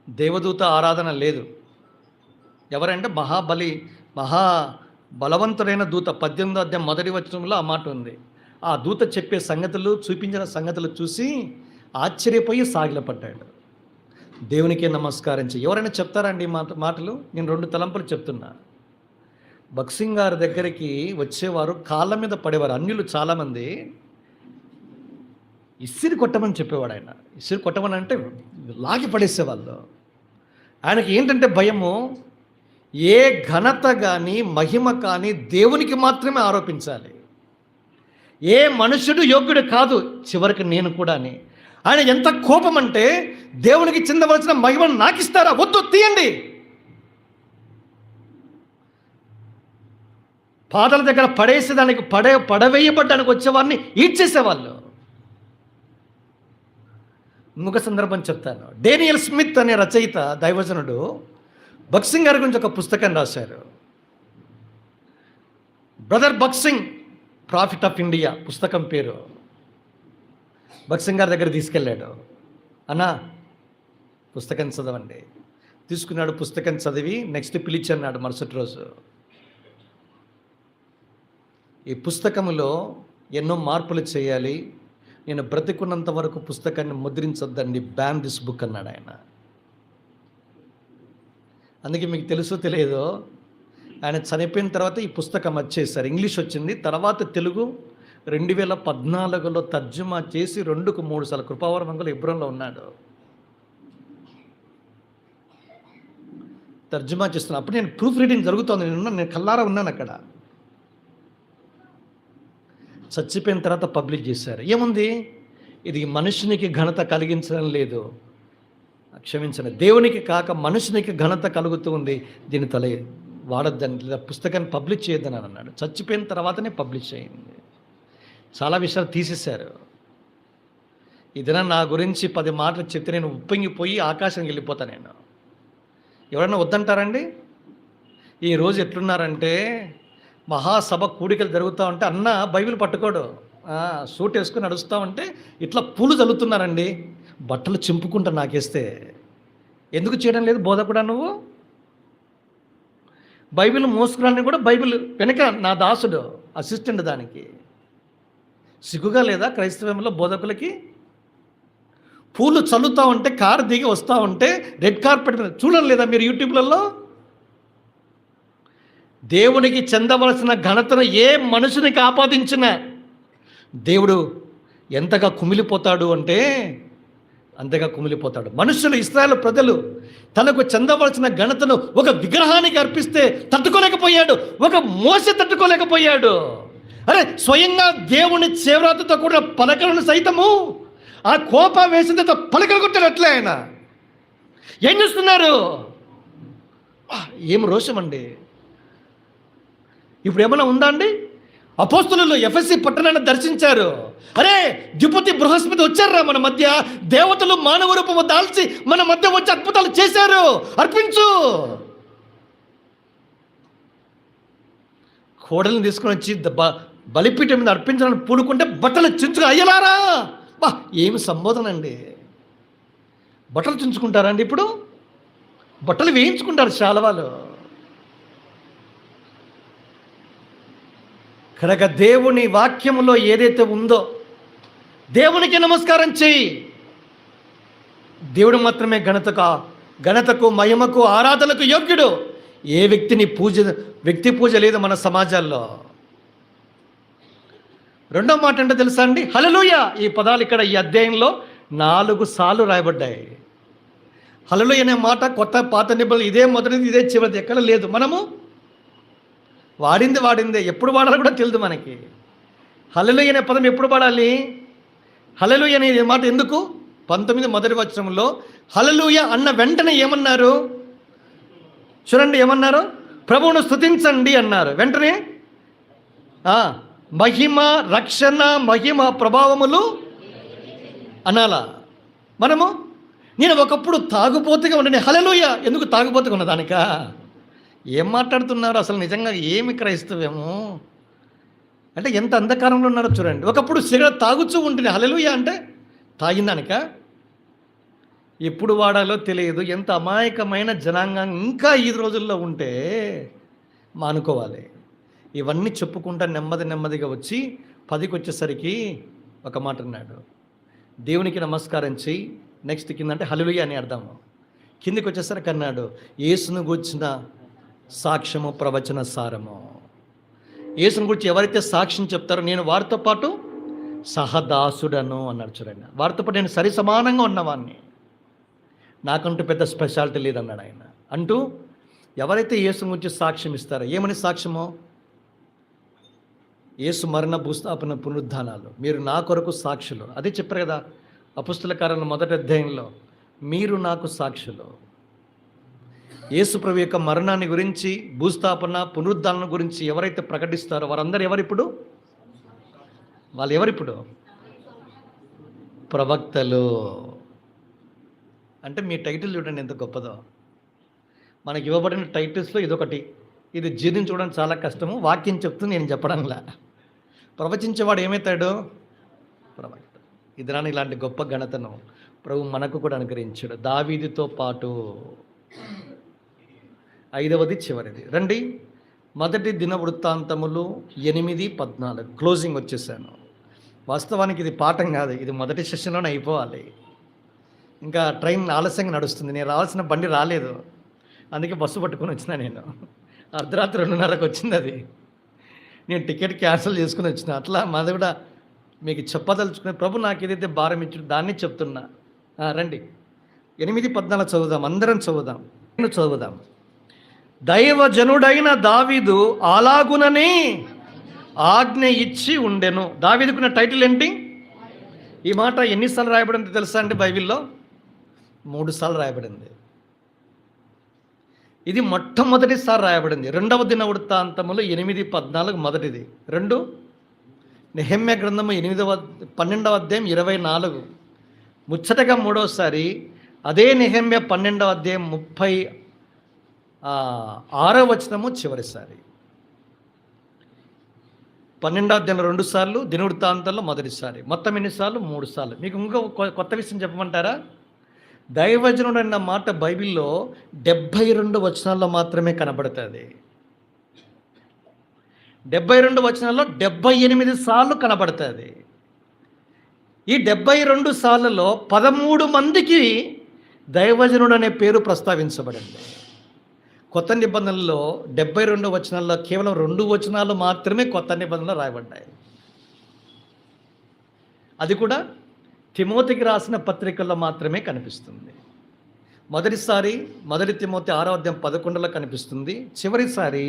S2: దేవదూత ఆరాధన లేదు. ఎవరంటే మహా బలవంతుడైన దూత 18వ అధ్యాయం మొదటి వచనంలో ఆ మాట ఉంది. ఆ దూత చెప్పే సంగతులు, చూపించిన సంగతులు చూసి ఆశ్చర్యపోయి సాగిలపడ్డాడు. దేవునికే నమస్కారం చెయ్యి. ఎవరైనా చెప్తారండి ఈ మాటలు? నేను 2 తలంపులు చెప్తున్నా. భక్సింగ్ గారి దగ్గరికి వచ్చేవారు కాళ్ళ మీద పడేవారు. అన్యులు చాలామంది ఇసిరి కొట్టమని చెప్పేవాడు ఆయన. ఇసిరి కొట్టమని అంటే లాగి పడేసేవాళ్ళు. ఆయనకి ఏంటంటే భయము, ఏ ఘనత కానీ మహిమ కానీ దేవునికి మాత్రమే ఆరోపించాలి. ఏ మనుషుడు యోగ్యుడు కాదు, చివరికి నేను కూడా అని. ఆయన ఎంత కోపం అంటే, దేవునికి చెందవలసిన మహిమను నాకు ఇస్తారా? వద్దు, తీయండి. పాదాల దగ్గర పడేసేదానికి పడవేయబడ్డానికి వచ్చేవారిని ఈడ్చేసేవాళ్ళు. ఇంకొక సందర్భం చెప్తాను. డేనియల్ స్మిత్ అనే రచయిత, దైవజనుడు భక్సింగ్ గారి గురించి ఒక పుస్తకం రాశారు. బ్రదర్ భక్సింగ్, ప్రాఫిట్ ఆఫ్ ఇండియా పుస్తకం పేరు. భక్సింగ్ గారి దగ్గర తీసుకెళ్ళాడు. అన్నా పుస్తకం చదవండి. తీసుకున్నాడు. పుస్తకం చదివి నెక్స్ట్ పిలిచి అన్నాడు మరుసటి రోజు. ఈ పుస్తకంలో ఎన్నో మార్పులు చేయాలి, నేను బ్రతికున్నంత వరకు పుస్తకాన్ని ముద్రించొద్దండి, బ్యాన్ దిస్ బుక్ అన్నాడు ఆయన. అందుకే మీకు తెలుసో తెలియదో, ఆయన చనిపోయిన తర్వాత ఈ పుస్తకం వచ్చేసారు. ఇంగ్లీష్ వచ్చింది, తర్వాత తెలుగు 2014లో తర్జుమా చేసి 2కు 3 సార్లు కృపావరం అంకుల్ ఇబ్రంలో ఉన్నాడు, తర్జుమా చేస్తున్నాను. అప్పుడు నేను ప్రూఫ్ రీడింగ్ జరుగుతోంది, నేను కల్లారా ఉన్నాను అక్కడ. చచ్చిపోయిన తర్వాత పబ్లిక్ చేశారు. ఏముంది, ఇది మనుషునికి ఘనత కలిగించడం లేదు, క్షమించండి, దేవునికి కాక మనుషునికి ఘనత కలుగుతూ ఉంది, దీని తల వాడద్దని, లేదా పుస్తకాన్ని పబ్లిష్ చేయొద్దని అన్నాడు. చచ్చిపోయిన తర్వాతనే పబ్లిష్ అయింది. చాలా విషయాలు తీసేశారు. ఇదైనా నా గురించి 10 మాటలు చెప్తే నేను ఉప్పొంగిపోయి ఆకాశానికి వెళ్ళిపోతాను. నేను ఎవరైనా వద్దంటారండి? ఈరోజు ఎట్లున్నారంటే, మహాసభ కూడికలు జరుగుతూ ఉంటే అన్న బైబిల్ పట్టుకోడు, సూట్ వేసుకుని నడుస్తూ ఉంటే ఇట్లా పూలు చల్లుతున్నారండి, బట్టలు చింపుకుంటా నాకేస్తే. ఎందుకు చేయడం లేదు బోధ కూడా? నువ్వు బైబిల్ మోసుకురాని కూడా బైబిల్ వెనక నా దాసుడు అసిస్టెంట్, దానికి సిగ్గుగా లేదా క్రైస్తవంలో బోధకులకి? పూలు చల్లుతూ ఉంటే కారు దిగి వస్తూ ఉంటే రెడ్ కార్పెట్ మీద చూడడం లేదా మీరు యూట్యూబ్లలో? దేవునికి చెందవలసిన ఘనతను ఏ మనుషునికి ఆపాదించినా దేవుడు ఎంతగా కుమిలిపోతాడు అంటే అంతగా కుమిలిపోతాడు. మనుషులు, ఇశ్రాయేలు ప్రజలు తనకు చెందవలసిన ఘనతను ఒక విగ్రహానికి అర్పిస్తే తట్టుకోలేకపోయాడు, ఒక మోసే తట్టుకోలేకపోయాడు. అరే, స్వయంగా దేవుని చేవ్రాతతో కూడిన పలకలను సైతము ఆ కోపావేశంతో పలకలు కొట్టారట్లే ఆయన. ఏం చేస్తున్నారు? ఏం రోషం అండి! ఇప్పుడు ఏమైనా ఉందా అండి? అపోస్తలులు ఎఫెసీ పట్టణాన్ని దర్శించారు. అరే, ద్విపతి బృహస్పతి వచ్చారా మన మధ్య, దేవతలు మానవ రూపము దాల్చి మన మధ్య వచ్చి అద్భుతాలు చేశారు, అర్పించు. కోడల్ని తీసుకొని వచ్చి బలిపీఠం మీద అర్పించాలని పూనుకుంటే బట్టలు చించుకు అయ్యలారా. బా, ఏమి సంబోధన అండి! బట్టలు చించుకుంటారా అండి? ఇప్పుడు బట్టలు వేయించుకుంటారు శాలవాలు. కనుక దేవుని వాక్యములో ఏదైతే ఉందో దేవునికి నమస్కారం చేయి. దేవుడు మాత్రమే ఘనతకు మహిమకు ఆరాధనకు యోగ్యుడు. ఏ వ్యక్తి పూజ లేదు మన సమాజాల్లో. రెండో మాట అంటే తెలుసా అండి? హల్లెలూయా. ఈ పదాలు ఇక్కడ ఈ అధ్యాయంలో 4 సార్లు రాయబడ్డాయి. హల్లెలూయా అనే మాట కొత్త పాత నిబంధనలు ఇదే మొదటిది, ఇదే చివరిది, ఎక్కడ లేదు. మనము వాడిందే, ఎప్పుడు వాడాలో కూడా తెలియదు మనకి. హల్లెలూయా అనే పదం ఎప్పుడు వాడాలి? హల్లెలూయా అనే మాట ఎందుకు? 19 మొదటి వచనంలో హల్లెలూయా అన్న వెంటనే ఏమన్నారు చూడండి, ఏమన్నారు? ప్రభువును స్తుతించండి అన్నారు. వెంటనే మహిమ, రక్షణ, మహిమ, ప్రభావములు అనాలా? నేను ఒకప్పుడు తాగుపోతుగా ఉండే హల్లెలూయా. ఎందుకు తాగుపోతుగా ఉన్నదానికా? ఏం మాట్లాడుతున్నారు అసలు? నిజంగా ఏమి క్రైస్తవేమో అంటే ఎంత అంధకారంలో ఉన్నారో చూడండి. ఒకప్పుడు సిగరెట్ తాగుతూ ఉంటుంది, హల్లెలూయా అంటే తాగిందానిక? ఎప్పుడు వాడాలో తెలియదు. ఎంత అమాయకమైన జనాంగం ఇంకా ఈ రోజుల్లో ఉంటే మానుకోవాలి. ఇవన్నీ చెప్పుకుంటా నెమ్మదిగా వచ్చి 10కి వచ్చేసరికి ఒక మాట అన్నాడు, దేవునికి నమస్కారం చెయ్యి, నెక్స్ట్ కింద అంటే హల్లెలూయా అని అర్థము. కిందికి వచ్చేసరికి అన్నాడు, యేసును గూర్చిన సాక్ష్యము ప్రవచన సారము. యేసును గురించి ఎవరైతే సాక్ష్యం చెప్తారో నేను వారితో పాటు సహదాసుడను అన్నాడు. చూడండి, వారితో పాటు నేను సరి సమానంగా ఉన్నవాడిని, నాకంటూ పెద్ద స్పెషాలిటీ లేదన్నాడు ఆయన. అంటూ ఎవరైతే యేసు గురించి సాక్ష్యం ఇస్తారో, ఏమని సాక్ష్యమో, యేసు మరణ భూస్థాపన పునరుద్ధానాలు, మీరు నా కొరకు సాక్షులు. అదే చెప్పారు కదా అపుస్తల కార్యాల 1వ అధ్యాయంలో, మీరు నాకు సాక్షులు. యేసు ప్రభు యొక్క మరణాన్ని గురించి, భూస్థాపన పునరుద్ధానం గురించి ఎవరైతే ప్రకటిస్తారో వారందరూ ఎవరిప్పుడు? వాళ్ళు ఎవరిప్పుడు? ప్రవక్తలు. అంటే మీ టైటిల్ చూడండి ఎంత గొప్పదో. మనకి ఇవ్వబడిన టైటిల్స్లో ఇదొకటి. ఇది జీర్ణించుకోవడం చాలా కష్టము. వాక్యం చెప్తూ నేను చెప్పడంలా. ప్రవచించేవాడు ఏమవుతాడు? ప్రవక్త. ఇదిరాని ఇలాంటి గొప్ప ఘనతను ప్రభు మనకు కూడా అనుగ్రహించాడు. దావీదుతో పాటు 5వది చివరిది రండి, 1 దినవృత్తాంతములు 8:14. క్లోజింగ్ వచ్చేసాను. వాస్తవానికి ఇది పాఠం కాదు, ఇది మొదటి సెషన్లోనే అయిపోవాలి. ఇంకా ట్రైన్ ఆలస్యంగా నడుస్తుంది. నేను రావాల్సిన బండి రాలేదు, అందుకే బస్సు పట్టుకొని వచ్చిన. నేను అర్ధరాత్రి 2:30కి వచ్చింది అది. నేను టికెట్ క్యాన్సిల్ చేసుకుని వచ్చిన. అట్లా మాది కూడా మీకు చెప్పదలుచుకునే ప్రభు నాకు ఏదైతే భారం ఇచ్చాడు దాన్ని చెప్తున్నా. రండి 8:14 చదువుదాం, అందరం చదువుదాం. దైవజనుడైన దావీదు అలాగునని ఆజ్ఞ ఇచ్చి ఉండెను. దావీదుకున్న టైటిల్ ఏంటి? ఈ మాట ఎన్నిసార్లు రాయబడింది తెలుసా అండి బైబిల్లో? 3 సార్లు రాయబడింది. ఇది మొట్టమొదటిసారి రాయబడింది. 2వ దినవృత్తాంతములు 8:14 మొదటిది. 2 నెహెమ్యా గ్రంథము 12వ అధ్యాయం 24. ముచ్చటగా 3వసారి అదే నెహెమ్యా 12వ అధ్యాయం 36వ వచనము చివరిసారి. 12వ అధ్యాయంలో 2 సార్లు, దినవృత్తాంతంలో మొదటిసారి. మొత్తం ఎన్నిసార్లు? 3 సార్లు. మీకు ఇంకో కొత్త విషయం చెప్పమంటారా? దైవజనుడు అన్న మాట బైబిల్లో 72 వచనాల్లో మాత్రమే కనబడుతుంది. 72 వచనాల్లో 78 సార్లు కనబడుతుంది. ఈ 72 సార్లలో 13 మందికి దైవజనుడు అనే పేరు ప్రస్తావించబడింది. కొత్త నిబంధనలో 72 వచనాల్లో కేవలం 2 వచనాలు మాత్రమే కొత్త నిబంధనలో రాయబడ్డాయి. అది కూడా తిమోతికి రాసిన పత్రికల్లో మాత్రమే కనిపిస్తుంది. మొదటిసారి 1 తిమోతి 6వ అధ్యాయం 11లో కనిపిస్తుంది. చివరిసారి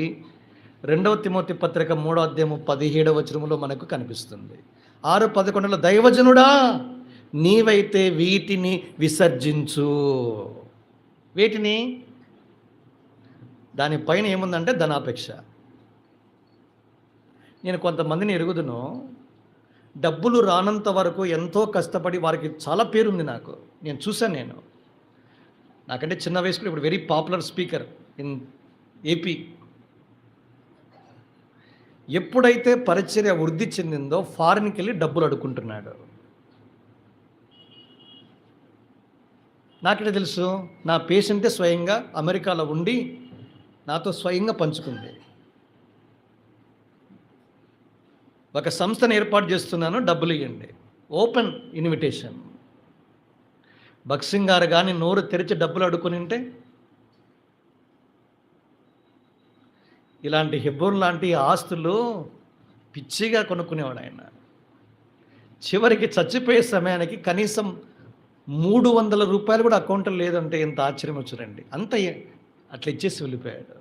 S2: 2వ తిమోతి పత్రిక 3వ అధ్యాయం 17వ వచనంలో మనకు కనిపిస్తుంది. 6:11లో దైవజనుడా నీవైతే వీటిని విసర్జించు. వీటిని, దానిపైన ఏముందంటే ధనాపేక్ష. నేను కొంతమందిని ఎరుగుదును, డబ్బులు రానంత వరకు ఎంతో కష్టపడి, వారికి చాలా పేరుంది నాకు, నేను చూశాను. నాకంటే చిన్న వయసులో ఇప్పుడు very popular speaker in AP. ఎప్పుడైతే పరిచర్య వృద్ధి చెందిందో ఫారిన్కి వెళ్ళి డబ్బులు అడుక్కుంటున్నాడు. నాకంటే తెలుసు, నా పేషెంటే స్వయంగా అమెరికాలో ఉండి నాతో స్వయంగా పంచుకుంది. ఒక సంస్థను ఏర్పాటు చేస్తున్నాను, డబ్బులు ఇవ్వండి. Open invitation. భక్సింగ్ గారు కానీ నోరు తెరిచి డబ్బులు అడుక్కుని ఉంటే, ఇలాంటి హెబ్రోన్ లాంటి ఆస్తులు పిచ్చిగా కొనుక్కునేవాడు ఆయన. చివరికి చచ్చిపోయే సమయానికి కనీసం 300 రూపాయలు కూడా అకౌంట్లో లేదంటే ఎంత ఆశ్చర్యం వచ్చారండి. అంత అట్లా ఇచ్చేసి వెళ్ళిపోయాడు.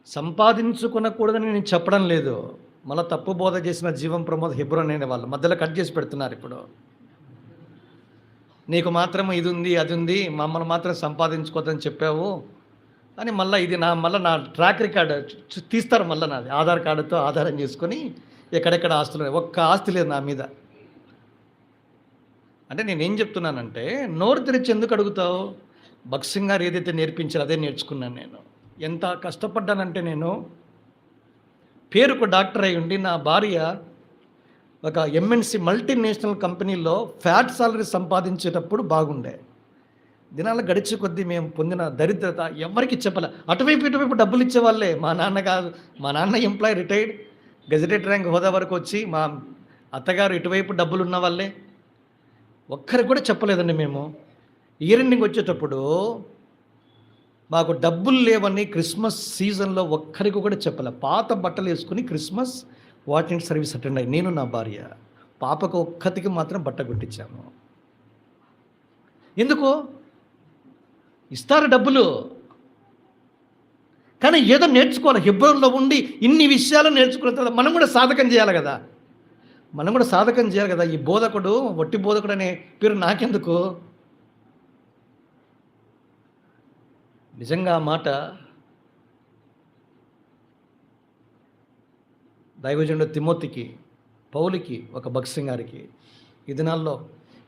S2: సంపాదించుకునకూడదని నేను చెప్పడం లేదు, మళ్ళీ తప్పు బోధ చేసిన జీవం ప్రమోద్ హెబ్రోన్ అనే వాళ్ళు మధ్యలో కట్ చేసి పెడుతున్నారు. ఇప్పుడు నీకు మాత్రం ఇది ఉంది అది ఉంది, మమ్మల్ని మాత్రం సంపాదించుకోవద్దని చెప్పావు అని మళ్ళీ ఇది మళ్ళీ నా ట్రాక్ రికార్డు తీస్తారు. మళ్ళీ నాది ఆధార్ కార్డుతో ఆధారం చేసుకొని ఎక్కడెక్కడ ఆస్తులు, ఒక్క ఆస్తి లేదు నా మీద. అంటే నేనేం చెప్తున్నానంటే, నోరు తెరిచి ఎందుకు అడుగుతావు? భక్సింగ్ గారు ఏదైతే నేర్పించారో అదే నేర్చుకున్నాను నేను. ఎంత కష్టపడ్డానంటే, నేను పేరుకు డాక్టర్ అయి ఉండి నా భార్య ఒక ఎంఎన్సి మల్టీనేషనల్ కంపెనీలో ఫ్యాట్ సాలరీ సంపాదించేటప్పుడు బాగుండే, దినాలు గడిచే కొద్దీ మేము పొందిన దరిద్రత ఎవరికి చెప్పలే. అటువైపు ఇటువైపు డబ్బులు ఇచ్చేవాళ్ళే. మా నాన్న కాదు, మా నాన్న ఎంప్లాయ్, రిటైర్డ్, గెజిటెడ్ ర్యాంక్ హోదా వరకు వచ్చి, మా అత్తగారు ఇటువైపు డబ్బులు ఉన్న వాళ్ళే. ఒక్కరికి కూడా చెప్పలేదండి మేము. ఇయర్ ఎండింగ్ వచ్చేటప్పుడు మాకు డబ్బులు లేవని క్రిస్మస్ సీజన్లో ఒక్కరికి కూడా చెప్పలే. పాత బట్టలు వేసుకుని క్రిస్మస్ వాటింగ్ సర్వీస్ అటెండ్ అయ్యి నేను నా భార్య, పాపకు ఒక్కతికి మాత్రం బట్ట కొట్టించాము. ఎందుకు ఇస్తారు డబ్బులు, కానీ ఏదో నేర్చుకోవాలి. హెబ్రోన్లో ఉండి ఇన్ని విషయాలు నేర్చుకున్న తర్వాత మనం కూడా సాధకం చేయాలి కదా. ఈ బోధకుడు వట్టి బోధకుడు అనే పేరు నాకెందుకు? నిజంగా ఆ మాట దైవజనుడు తిమోతికి, పౌలుకి, ఒక భక్సింగ్ గారికి ఈ దినాల్లో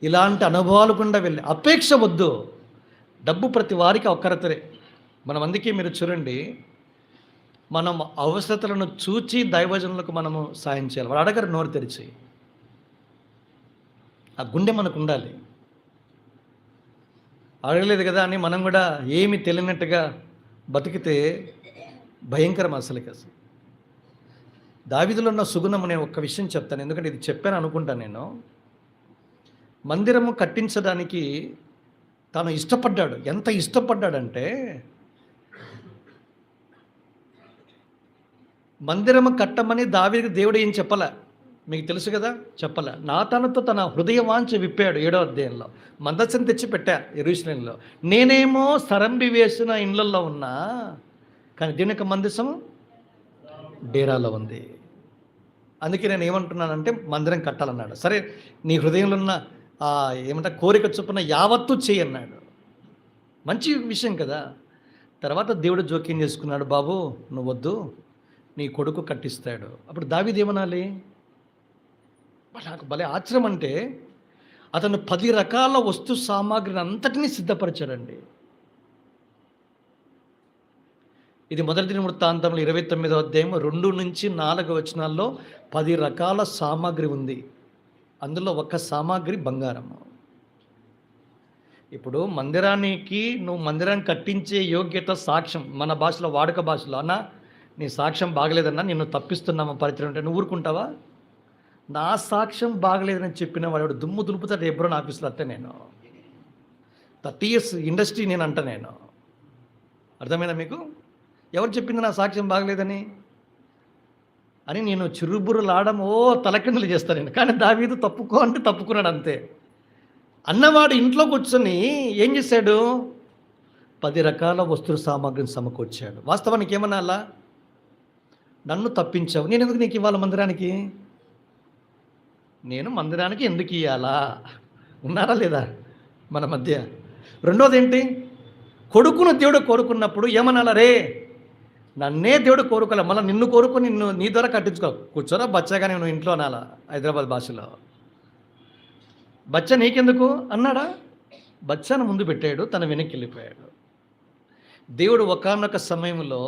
S2: ఇలాంటి అనుభవాలు గుండా వెళ్ళి అపేక్ష వద్దు. డబ్బు ప్రతి వారికి ఒక్కరతరే. మనం అందుకే మీరు చూడండి, మనం అవసరతలను చూచి దైవజనులకు మనము సాయం చేయాలి. వాడు అడగరు నోరు తెరిచి. ఆ గుండె మనకు ఉండాలి. అడగలేదు కదా అని మనం కూడా ఏమి తెలియనట్టుగా బతికితే భయంకరం. అసలు దావీదులో ఉన్న సుగుణం అనే ఒక్క విషయం చెప్తాను, ఎందుకంటే ఇది చెప్పాను అనుకుంటాను నేను. మందిరము కట్టించడానికి తాను ఇష్టపడ్డాడు. ఎంత ఇష్టపడ్డాడంటే, మందిరము కట్టమని దావీదుకి దేవుడు ఏం చెప్పలే, మీకు తెలుసు కదా, చెప్పలే. నాతానుతో తన హృదయ వాంఛ విప్పాడు 7వ అధ్యాయంలో. మందసం తెచ్చి పెట్టా యెరూషలేములో. నేనేమో సరంబి వేసిన ఇండ్లలో ఉన్నా, కానీ దీని యొక్క మందసం డేరాలో ఉంది. అందుకే నేను ఏమంటున్నానంటే మందిరం కట్టాలన్నాడు. సరే, నీ హృదయంలో ఉన్న కోరిక చొప్పున యావత్తు చేయి అన్నాడు. మంచి విషయం కదా. తర్వాత దేవుడు జోక్యం చేసుకున్నాడు, బాబు నువ్వు వద్దు, నీ కొడుకు కట్టిస్తాడు. అప్పుడు దావీదు ఏమనాలి? నాకు భలే ఆశ్చర్యం. అంటే అతను 10 రకాల వస్తు సామాగ్రిని అంతటినీ సిద్ధపరిచాడండి. ఇది మొదటి దినవృత్తాంతంలో 29వ అధ్యాయం 2 నుంచి 4 వచనాల్లో 10 రకాల సామాగ్రి ఉంది. అందులో ఒక సామాగ్రి బంగారము. ఇప్పుడు మందిరానికి నువ్వు మందిరాన్ని కట్టించే యోగ్యత, సాక్ష్యం, మన భాషలో వాడుక భాషలో, అన్నా నీ సాక్ష్యం బాగలేదన్నా నిన్ను తప్పిస్తున్నామా పరిచయం అంటే నువ్వు ఊరుకుంటావా? నా సాక్ష్యం బాగలేదని చెప్పిన వాడు దుమ్ము దులుపుతాడు హెబ్రోన్ ఆఫీస్లో. అట్టే నేను 30 years ఇండస్ట్రీ నేను అంట. నేను అర్థమైనా మీకు? ఎవరు చెప్పింది నా సాక్ష్యం బాగలేదని అని? నేను చిరుబురులాడడం తలకిందులు చేస్తాను నేను. కానీ దావీదు తప్పుకో అంటే తప్పుకున్నాడు అంతే. అన్నవాడు ఇంట్లో కూర్చొని ఏం చేశాడు? 10 రకాల వస్తువు సామాగ్రిని సమకూర్చాడు. వాస్తవానికి ఏమన్నా, నన్ను తప్పించావు, నేను ఎందుకు నీకు ఇవ్వాలి మందిరానికి? నేను మందిరానికి ఎందుకు ఇవ్వాలా? ఉన్నారా లేదా మన మధ్య? రెండోది ఏంటి? కొడుకును దేవుడు కోరుకున్నప్పుడు ఏమనాలా? రే నన్నే దేవుడు కోరుకోలే, మళ్ళీ నిన్ను కోరుకొని నీ ద్వారా కట్టించుకో. కూర్చోరా బచ్చగా నేను ఇంట్లో అనాలా హైదరాబాద్ భాషలో. బచ్చ నీకెందుకు అన్నాడా? బచ్చాను ముందు పెట్టాడు, తన వెనక్కి వెళ్ళిపోయాడు. దేవుడు ఒకానొక సమయంలో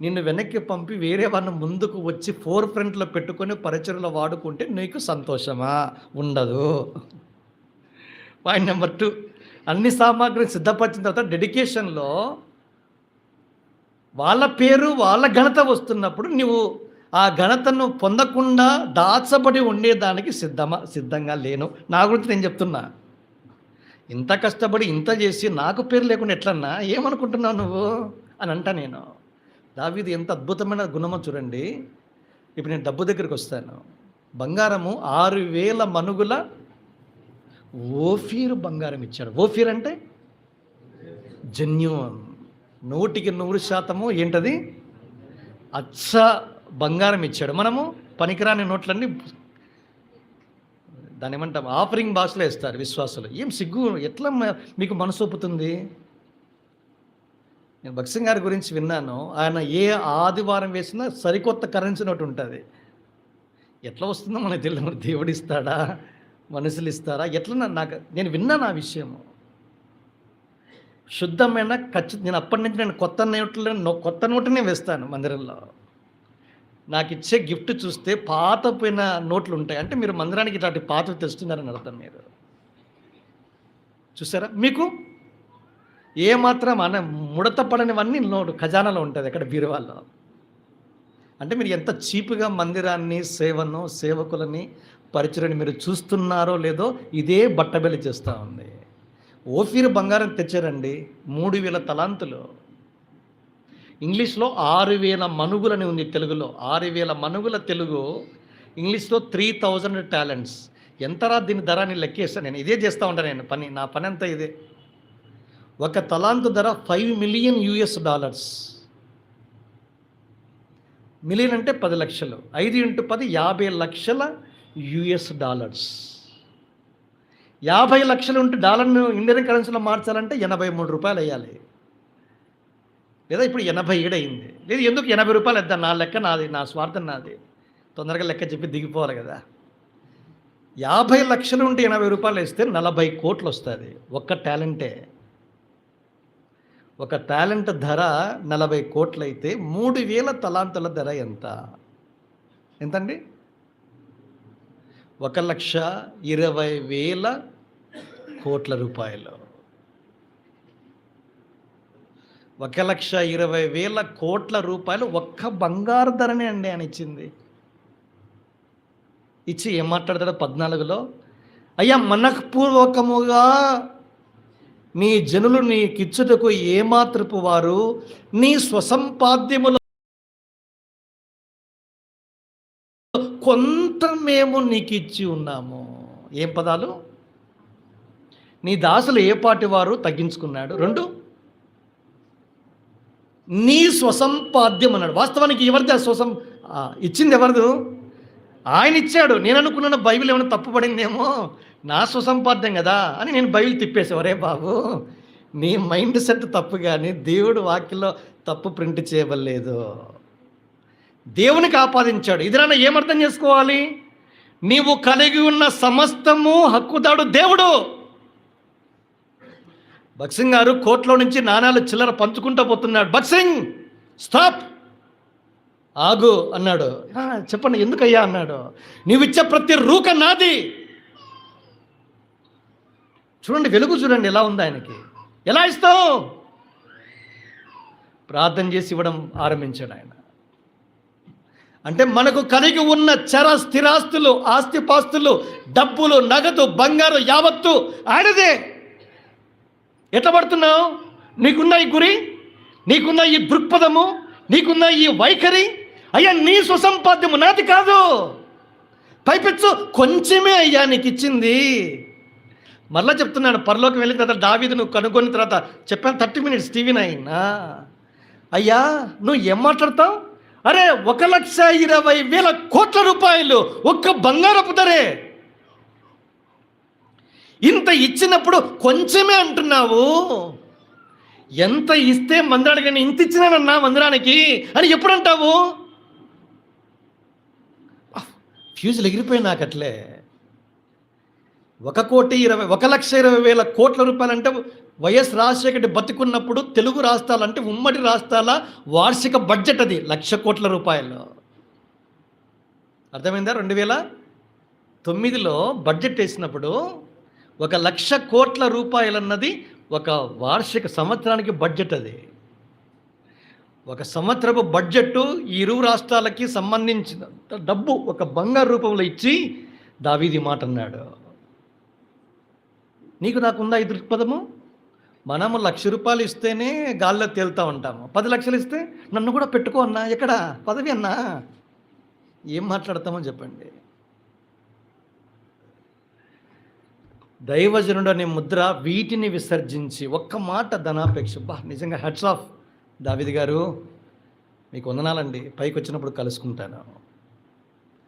S2: నిన్ను వెనక్కి పంపి వేరే వాళ్ళని ముందుకు వచ్చి ఫోర్ ఫ్రంట్లో పెట్టుకొని పరిచయలో వాడుకుంటే నీకు సంతోషమా? ఉండదు. పాయింట్ నెంబర్ 2, అన్ని సామాగ్రిని సిద్ధపరిచిన తర్వాత డెడికేషన్లో వాళ్ళ పేరు వాళ్ళ ఘనత వస్తున్నప్పుడు నువ్వు ఆ ఘనతను పొందకుండా దాచబడి ఉండేదానికి సిద్ధంగా లేను. నా గురించి నేను చెప్తున్నా. ఇంత కష్టపడి ఇంత చేసి నాకు పేరు లేకుండా ఎట్లన్నా ఏమనుకుంటున్నావు నువ్వు అని అంటా నేను. దావీదు ఎంత అద్భుతమైన గుణమో చూడండి. ఇప్పుడు నేను డబ్బు దగ్గరికి వస్తాను. బంగారము 6000 మనుగుల ఓఫీరు బంగారం ఇచ్చాడు. ఓఫీర్ అంటే జెన్యూన్, 100% ఏంటది? అచ్చ బంగారం ఇచ్చాడు. మనము పనికిరాని నోట్లన్నీ దాని ఏమంటాం ఆఫరింగ్ భాషలో ఇస్తారు విశ్వాసులు. ఏం సిగ్గు, ఎట్లా మీకు మనసు ఒప్పుతుంది? నేను భక్సింగ్ గారి గురించి విన్నాను. ఆయన ఏ ఆదివారం వేసినా సరికొత్త కరెన్సీ నోట్ ఉంటుంది. ఎట్లా వస్తుందో మనకు తెలియదు. దేవుడు ఇస్తాడా, మనుషులు ఇస్తారా, ఎట్లా? నేను విన్నాను ఆ విషయము. శుద్ధమైన నేను అప్పటి నుంచి నేను కొత్త నోటునే వేస్తాను మందిరంలో. నాకు ఇచ్చే గిఫ్ట్ చూస్తే పాతపోయిన నోట్లు ఉంటాయి. అంటే మీరు మందిరానికి ఇట్లాంటి పాతవి తెస్తున్నారని అర్థం. మీరు చూసారా? మీకు ఏమాత్రం ముడత పడనివన్నీ ఖజానాలో ఉంటుంది అక్కడ బీరువాల్లో. అంటే మీరు ఎంత చీపుగా మందిరాన్ని, సేవను, సేవకులని, పరిచయని మీరు చూస్తున్నారో లేదో ఇదే బట్టబెలి చేస్తూ ఉంది. ఓఫీరు బంగారం తెచ్చారండి 3000 తలాంతులు. ఇంగ్లీష్లో 6000 మనుగులని ఉంది తెలుగులో. 6000 మనుగుల తెలుగు, ఇంగ్లీష్లో 3000 టాలెంట్స్. ఎంతరా దీని ధర అని లెక్కేస్తాను నేను. ఇదే చేస్తూ ఉంటాను నేను పని. నా పని అంతా ఇదే. ఒక తలాంతు ధర $5 మిలియన్. మిలియన్ అంటే 10 లక్షలు. 5 × 10 50 లక్షల $. 50 లక్షలు ఉంటే డాలర్ను ఇండియన్ కరెన్సీలో మార్చాలంటే 83 రూపాయలు వేయాలి. లేదా ఇప్పుడు 87 అయింది. లేదు ఎందుకు 80 రూపాయలు వేద్దాం, నా లెక్క నాది, నా స్వార్థం నాది, తొందరగా లెక్క చెప్పి దిగిపోవాలి కదా. 50 లక్షలు ఉంటే 80 రూపాయలు వేస్తే 40 కోట్లు వస్తుంది. ఒక్క టాలెంటే. ఒక టాలెంట్ ధర 40 కోట్లు అయితే 3000 తలాంతుల ధర ఎంతండి? 1,20,000 కోట్ల రూపాయలు. 1,20,000 కోట్ల రూపాయలు ఒక్క బంగారు ధరనే అండి అని ఇచ్చింది. ఇచ్చి ఏం మాట్లాడతాడు 14లో? అయ్యా, మనఃపూర్వకముగా నీ జనులు నీకిచ్చుటకు ఏమాత్రపు వారు నీ స్వసంపాద్యములో కొంత మేము నీకు ఇచ్చి ఉన్నాము. ఏం పదాలు? నీ దాసులు ఏ పాటి వారు తగ్గించుకున్నాడు. 2, నీ స్వసంపాద్యం అన్నాడు. వాస్తవానికి ఎవరిది ఆ ఇచ్చింది ఎవరిదు? ఆయన ఇచ్చాడు. నేను అనుకున్నాను బైబిల్ ఏమైనా తప్పు పడిందేమో, నా స్వసంపాద్యం కదా అని నేను బైబిల్ తిప్పేసేవరే బాబు, నీ మైండ్ సెట్ తప్పు. కానీ దేవుడు వాక్యంలో తప్పు ప్రింట్ చేయబడలేదు. దేవునికి ఆపాదించాడు. ఇది నాన్న ఏమర్థం చేసుకోవాలి? నీవు కలిగి ఉన్న సమస్తము హక్కుదాడు దేవుడు. భక్సింగ్ గారు కోట్లో నుంచి నాణాలు చిల్లర పంచుకుంటూ పోతున్నాడు. భక్సింగ్ స్టాప్, ఆగు అన్నాడు. చెప్పండి ఎందుకయ్యా అన్నాడు. నీవిచ్చే ప్రతి రూక నాది. చూడండి వెలుగు, చూడండి ఎలా ఉంది ఆయనకి. ఎలా ఇస్తావు? ప్రార్థన చేసి ఇవ్వడం ఆరంభించాడు ఆయన. అంటే మనకు కలిగి ఉన్న చర స్థిరాస్తులు, ఆస్తిపాస్తులు, డబ్బులు, నగదు, బంగారు యావత్తు ఆయనదే. ఎట్లా పడుతున్నావు? నీకున్న ఈ గురి, నీకున్న ఈ దృక్పథము, నీకున్న ఈ వైఖరి, అయ్యా నీ స్వసంపాద్యము నాది కాదు. పైపెచ్చు కొంచెమే అయ్యా నీకు ఇచ్చింది. మరలా చెప్తున్నాడు, పరలోకి వెళ్ళిన తర్వాత దావీదు నువ్వు కనుగొన్న తర్వాత చెప్పాను 30 minutes టీవీ 9. అయ్యా నువ్వు ఏం మాట్లాడతావు? అరే 1,20,000 కోట్ల రూపాయలు ఒక్క బంగారపు ధరే. ఇంత ఇచ్చినప్పుడు కొంచెమే అంటున్నావు. ఎంత ఇస్తే మందిరానికి, ఇంత ఇచ్చినానన్నా మందిరానికి అని ఎప్పుడు అంటావు? ఫ్యూజులు ఎగిరిపోయి నాకు అట్లే. 1,20,000 కోట్ల రూపాయలు అంటే వైఎస్ రాజశేఖర్ బతికున్నప్పుడు తెలుగు రాష్ట్రాలంటే ఉమ్మడి రాష్ట్రాల వార్షిక బడ్జెట్ అది 1,00,000 కోట్ల రూపాయలు. అర్థమైందా? 2009లో బడ్జెట్ వేసినప్పుడు 1,00,000 కోట్ల రూపాయలు అన్నది ఒక వార్షిక సంవత్సరానికి బడ్జెట్. అది ఒక సంవత్సరపు బడ్జెట్. ఈ ఇరు రాష్ట్రాలకి సంబంధించిన డబ్బు ఒక బంగారు రూపంలో ఇచ్చి దావీదు మాట అన్నాడు. నీకు నాకుందా ఈ దృక్పథము? మనము 1,00,000 రూపాయలు ఇస్తేనే గాల్లో తేలుతూ ఉంటాము. 10 లక్షలు ఇస్తే నన్ను కూడా పెట్టుకో అన్నా, ఎక్కడ పదవి అన్నా, ఏం మాట్లాడతామో చెప్పండి. దైవజనుడు అనే ముద్ర వీటిని విసర్జించి ఒక్క మాట ధనాపేక్ష. నిజంగా హెడ్స్ ఆఫ్ దావీదు గారు, మీకు వందనాలండి. పైకి వచ్చినప్పుడు కలుసుకుంటాను.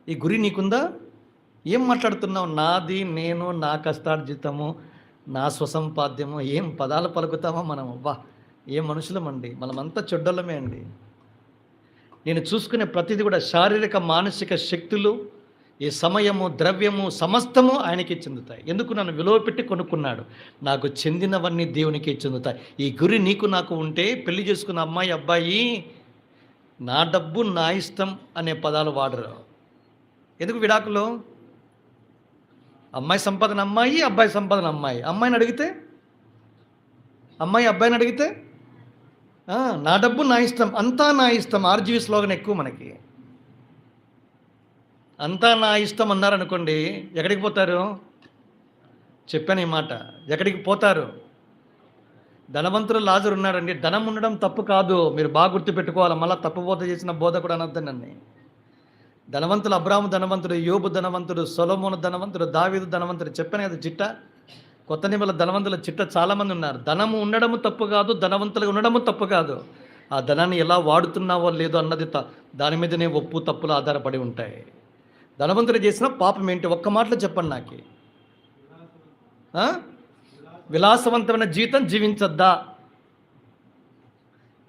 S2: ఈ గురి నీకుందా? ఏం మాట్లాడుతున్నావు? నాది, నేను, నా కష్టార్జితము, నా స్వసంపాద్యము, ఏం పదాలు పలుకుతామో మనం. ఏం మనుషులమండి, మనమంతా చెడ్డోళ్ళమే అండి. నేను చూసుకునే ప్రతిదీ కూడా శారీరక మానసిక శక్తులు, ఈ సమయము, ద్రవ్యము సమస్తము ఆయనకి చెందుతాయి. ఎందుకు? నన్ను విలువ పెట్టి కొనుక్కున్నాడు. నాకు చెందినవన్నీ దేవునికి చెందుతాయి. ఈ గురి నీకు నాకు ఉంటే పెళ్లి చేసుకున్న అమ్మాయి, అబ్బాయి నా డబ్బు నా ఇష్టం అనే పదాలు వాడరు. ఎందుకు? విడాకులో అమ్మాయి సంపాదన అమ్మాయి, అబ్బాయి సంపాదన అమ్మాయి. అమ్మాయిని అడిగితే అమ్మాయి అబ్బాయిని అడిగితే నా డబ్బు నా ఇష్టం, అంతా నా ఇష్టం. ఆర్జీవీ స్లోగన్ ఎక్కువ మనకి. అంతా నా ఇష్టం అన్నారనుకోండి, ఎక్కడికి పోతారు? చెప్పాను ఈ మాట, ఎక్కడికి పోతారు? ధనవంతుడు లాజరు ఉన్నాడండి. ధనం ఉండడం తప్పు కాదు, మీరు బాగా గుర్తుపెట్టుకోవాలి. మళ్ళీ తప్పు బోధ చేసిన బోధ కూడా అనొద్దనండి. ధనవంతులు, అబ్రాహాము ధనవంతుడు, యోబు ధనవంతుడు, సొలొమోను ధనవంతుడు, దావీదు ధనవంతుడు. చెప్పాను కదా చిట్ట, కొత్త నిబంధనల ధనవంతుల చిట్ట చాలామంది ఉన్నారు. ధనము ఉండడము తప్పు కాదు, ధనవంతులుగా ఉండడము తప్పు కాదు. ఆ ధనాన్ని ఎలా వాడుతున్నావో లేదో అన్నది దాని మీదనే ఒప్పు తప్పులు ఆధారపడి ఉంటాయి. ధనవంతుడు చేసిన పాపం ఏంటి? ఒక్క మాటలో చెప్పండి నాకు. విలాసవంతమైన జీవితం జీవించొద్దా?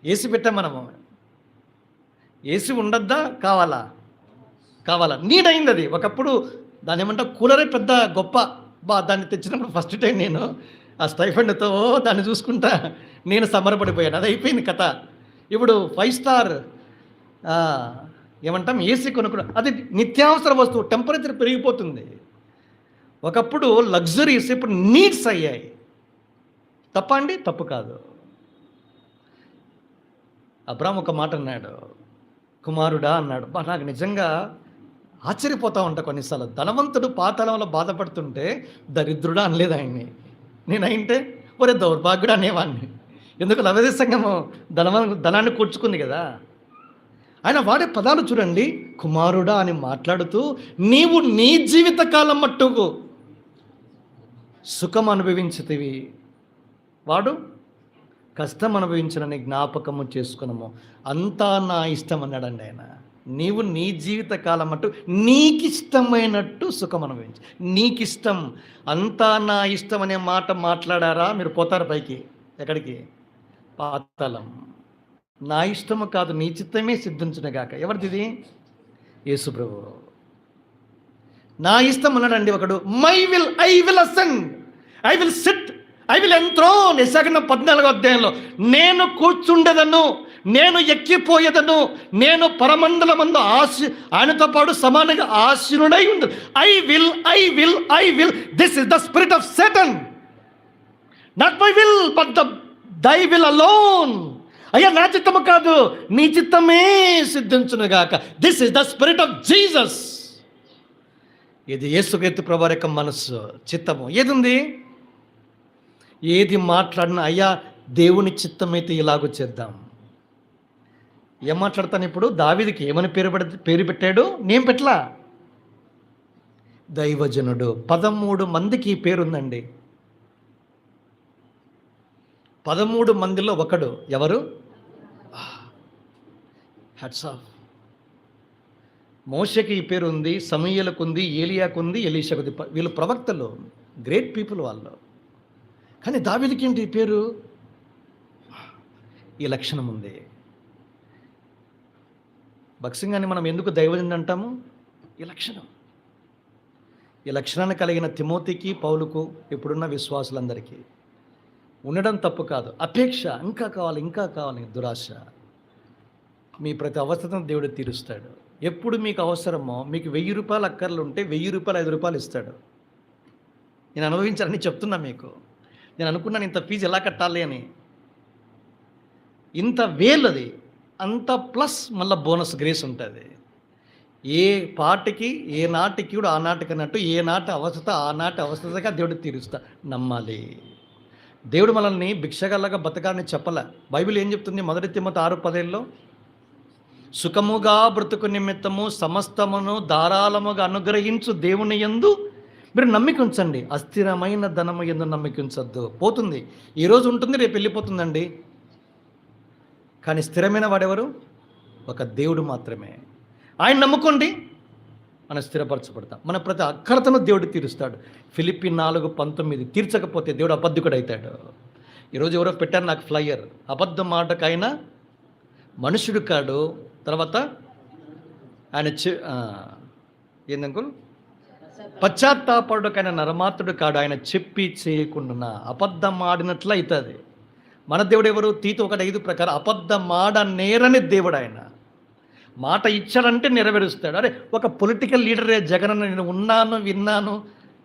S2: ఏసి పెట్టాం మనము, ఏసి ఉండొద్దా? కావాలా? నీడైంది అది. ఒకప్పుడు దాని ఏమంటా కూలరే పెద్ద గొప్ప. దాన్ని తెచ్చినప్పుడు ఫస్ట్ టైం నేను ఆ స్టైఫండ్తో దాన్ని చూసుకుంటా నేను సంబరపడిపోయాను. అది అయిపోయింది కథ. ఇప్పుడు 5 స్టార్ ఏమంటాం ఏసీ కొనుక్కున్నాం. అది నిత్యావసర వస్తువు, టెంపరేచర్ పెరిగిపోతుంది. ఒకప్పుడు లగ్జరీస్, ఇప్పుడు నీడ్స్ అయ్యాయి. తప్ప అండి? తప్పు కాదు. అబ్రాహాము ఒక మాట అన్నాడు, కుమారుడా అన్నాడు. నాకు నిజంగా ఆశ్చర్యపోతూ ఉంటా కొన్నిసార్లు. ధనవంతుడు పాతాళంలో బాధపడుతుంటే దరిద్రుడా అనలేదు ఆయన్ని. నేను అయింటే ఒరే దౌర్భాగ్యుడు అనేవాడిని. ఎందుకు? లవదేశ సంఘము ధనాన్ని కూర్చుకుంది కదా. ఆయన వాడే పదాలు చూడండి. కుమారుడా అని మాట్లాడుతూ, నీవు నీ జీవితకాలం మట్టుకు సుఖం అనుభవించితివి, వాడు కష్టం అనుభవించనని జ్ఞాపకము చేసుకున్నాము. అంతా నా ఇష్టం అన్నాడండి ఆయన. నీవు నీ జీవితకాలం మట్టు నీకిష్టమైనట్టు సుఖం అనుభవించు. నీకిష్టం, అంతా నా ఇష్టం అనే మాట మాట్లాడారా మీరు పోతారు పైకి. ఎక్కడికి? పాతాళం. నా ఇష్టము కాదు, నీ చిత్తమే సిద్ధించునుగాక. ఎవరిది ఇది? యేసు ప్రభు. నా ఇష్టం అన్నాడండి ఒకడు. I will ascend, I will sit, I will enthrone. యెషయా 14వ అధ్యాయంలో, నేను కూర్చుండేదను, నేను ఎక్కిపోయేదను, నేను పరమండలమందు ఆయనతో పాటు సమానంగా ఆశీనుడై ఉండదు. I will this is the spirit of Satan. Not my will but thy will alone. అయ్యా నా చిత్తము కాదు, నీ చిత్తమే సిద్ధించునుగాక. This is the spirit of Jesus. ఇది యేసుక్రీస్తు ప్రభువారి యొక్క మనస్సు, చిత్తము. ఏది ఉంది? ఏది మాట్లాడినా అయ్యా దేవుని చిత్తమైతే ఇలాగూ చేద్దాం. ఏం మాట్లాడతాను ఇప్పుడు? దావీదుకి ఏమని పేరు పెట్టాడు? నేను పెట్టలా, దైవజనుడు. 13 మందికి ఈ పేరుందండి. 13 మందిలో ఒకడు. ఎవరు? Hats off. మోషేకి ఈ పేరు ఉంది, సమూయేలుకు ఉంది, ఏలియాకు ఉంది, ఎలీషాకు ఉంది. వీళ్ళు ప్రవక్తలు, గ్రేట్ పీపుల్ వాళ్ళు. కానీ దావీదుకి ఏంటి ఈ పేరు? ఈ లక్షణం ఉంది. భక్సింగాన్ని మనం ఎందుకు దైవజనుడు అంటాము? ఈ లక్షణం. ఈ లక్షణాన్ని కలిగిన తిమోతికి, పౌలుకు, ఇప్పుడున్న విశ్వాసులందరికీ ఉండడం తప్పు కాదు. అపేక్ష, ఇంకా కావాలి, దురాశ. మీ ప్రతి అవసరం దేవుడు తీరుస్తాడు. ఎప్పుడు మీకు అవసరమో, మీకు 1000 రూపాయలు అక్కర్లు ఉంటే 1000 రూపాయలు 5 రూపాయలు ఇస్తాడు. నేను అనుభవించాలని చెప్తున్నా మీకు. నేను అనుకున్నాను ఇంత ఫీజు ఎలా కట్టాలి అని. ఇంత వేలది, అంత ప్లస్ మళ్ళీ బోనస్ గ్రేస్ ఉంటుంది. ఏ పాటికి ఏ నాటికి కూడా ఆ నాటికి అన్నట్టు, ఏ నాటి అవసరత ఆ నాటి అవసరతగా దేవుడు తీరుస్తా. నమ్మాలి. దేవుడు మనల్ని భిక్షగల్లగా బతకాలని చెప్పలే. బైబిల్ ఏం చెప్తుంది? 1 తిమోతి 6:10 సుఖముగా బ్రతుకు నిమిత్తము సమస్తమును ధారాళముగా అనుగ్రహించు దేవుని యందు మీరు నమ్మిక ఉంచండి, అస్థిరమైన ధనము యందు నమ్మిక ఉంచొద్దు. పోతుంది, ఈరోజు ఉంటుంది, రేపు వెళ్ళిపోతుందండి. కానీ స్థిరమైన వాడెవరు? ఒక దేవుడు మాత్రమే. ఆయన నమ్ముకోండి, మనం స్థిరపరచబడతాం. మన ప్రతి అక్కరతను దేవుడు తీరుస్తాడు. ఫిలిప్పీ 4:19 తీర్చకపోతే దేవుడు అబద్ధికుడు అవుతాడు. ఈరోజు ఎవరో పెట్టారు నాకు ఫ్లైయర్, అబద్ధం మాటకైనా మనుషుడు కాడు, తర్వాత ఆయన ఏందంకుల్ పశ్చాత్తాపడుకైనా నరమాత్రుడు కాడు, ఆయన చెప్పి చేయకుండా అబద్ధం ఆడినట్లు అవుతుంది. మన దేవుడు ఎవరు? తీతు 1:5 ప్రకారం అబద్ధం ఆడ నేరని దేవుడు. ఆయన మాట ఇచ్చాడంటే నెరవేరుస్తాడు. అరే ఒక పొలిటికల్ లీడరే జగన్ నేను ఉన్నాను విన్నాను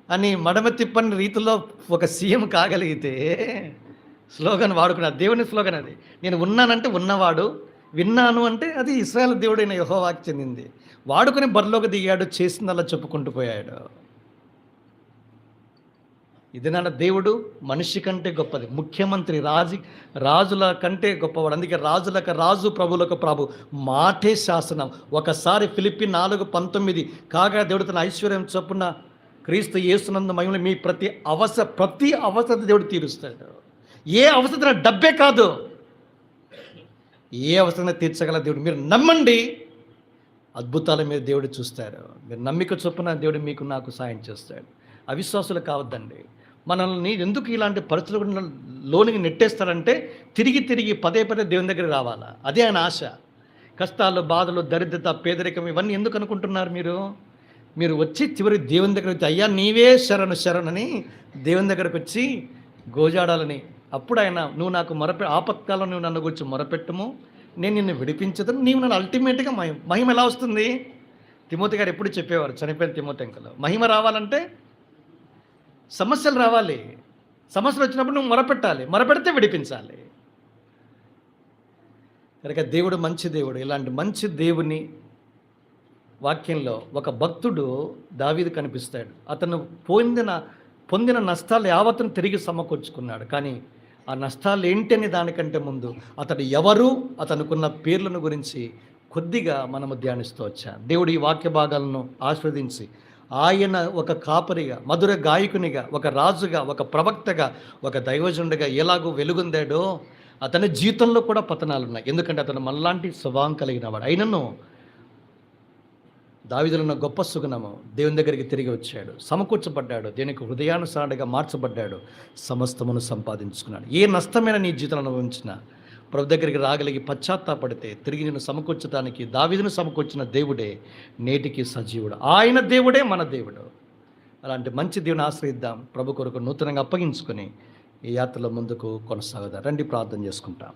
S2: అని మడమ తిప్పని రీతిలో ఒక సీఎం కాగలిగితే స్లోగన్ వాడుకున్నారు. దేవుని స్లోగన్ అది. నేను ఉన్నానంటే ఉన్నవాడు, విన్నాను అంటే అది ఇశ్రాయేలు దేవుడైన యెహోవాకి చెందింది. వాడుకొని బరిలోకి దిగాడు, చేసిందల్లా చెప్పుకుంటూ పోయాడు. ఇది నాన్న దేవుడు మనిషి కంటే గొప్పది. ముఖ్యమంత్రి రాజుల కంటే గొప్పవాడు. అందుకే రాజులకు రాజు, ప్రభులకు ప్రభు, మాటే శాసనం. ఒకసారి ఫిలిప్పి 4:19 కాగా దేవుడు తన ఐశ్వర్యం చొప్పున క్రీస్తు యేసునందు మహిమలో మీ ప్రతి అవసరత దేవుడు తీరుస్తాడు. ఏ అవసరం డబ్బే కాదు, ఏ అవసరం తీర్చగల దేవుడు. మీరు నమ్మండి, అద్భుతాల మీద దేవుడు చూస్తాడు. మీరు నమ్మిక చొప్పున దేవుడు మీకు నాకు సాయం చేస్తాడు. అవిశ్వాసులు కావద్దండి. మనల్ని ఎందుకు ఇలాంటి పరిస్థితులు లోనికి నెట్టేస్తారంటే తిరిగి పదే దేవుని దగ్గర రావాలా. అదే ఆయన ఆశ. కష్టాలు, బాధలు, దరిద్రత, పేదరికం ఇవన్నీ ఎందుకు అనుకుంటున్నారు మీరు వచ్చి చివరి దేవుని దగ్గర వచ్చి అయ్యా నీవే శరణని దేవుని దగ్గరకు వచ్చి గోజాడాలని. అప్పుడు ఆయన నువ్వు నాకు ఆపత్కాలం నువ్వు నన్ను గురించి మొరపెట్టము, నేను నిన్ను విడిపించదని. నీవు నన్ను అల్టిమేట్గా మహిమ ఎలా వస్తుంది? తిమోతి గారు ఎప్పుడు చెప్పేవారు, చనిపోయిన తిమోతి అంకుల్, మహిమ రావాలంటే సమస్యలు రావాలి. సమస్యలు వచ్చినప్పుడు నువ్వు మొరపెడితే విడిపించాలి. కనుక దేవుడు మంచి దేవుడు. ఇలాంటి మంచి దేవుని వాక్యంలో ఒక భక్తుడు దావీదు కనిపిస్తాడు. అతను పొందిన నష్టాలు యావత్తును తిరిగి సమకూర్చుకున్నాడు. కానీ ఆ నష్టాలు ఏంటని దానికంటే ముందు అతడు ఎవరు, అతనుకున్న పేర్లను గురించి కొద్దిగా మనము ధ్యానిస్తూ వచ్చాం. దేవుడు ఈ వాక్య భాగాలను ఆస్వాదించి ఆయన ఒక కాపరిగా, మధుర గాయకునిగా, ఒక రాజుగా, ఒక ప్రవక్తగా, ఒక దైవజనుడిగా ఎలాగో వెలుగొందాడో అతని జీవితంలో కూడా పతనాలు ఉన్నాయి. ఎందుకంటే అతను మనలాంటి స్వభావం కలిగిన వాడు. అయినను దావీదులో ఉన్న గొప్ప సుగుణము దేవుని దగ్గరికి తిరిగి వచ్చాడు, సమకూర్చబడ్డాడు, దేనికి హృదయానుసారుడిగా మార్చబడ్డాడు, సమస్తమును సంపాదించుకున్నాడు. ఏ నష్టమైన నీ జీవితంలో అనుభవించినా ప్రభు దగ్గరికి రాగలిగి పశ్చాత్తాపడితే తిరిగి నేను సమకూర్చడానికి దావీదును సమకూర్చిన దేవుడే నేటికి సజీవుడు. ఆయన దేవుడే మన దేవుడు. అలాంటి మంచి దేవుని ఆశ్రయిద్దాం. ప్రభు కొరకు నూతనంగా అప్పగించుకొని ఈ యాత్రలో ముందుకు కొనసాగుదాం. రండి ప్రార్థన చేసుకుంటాం.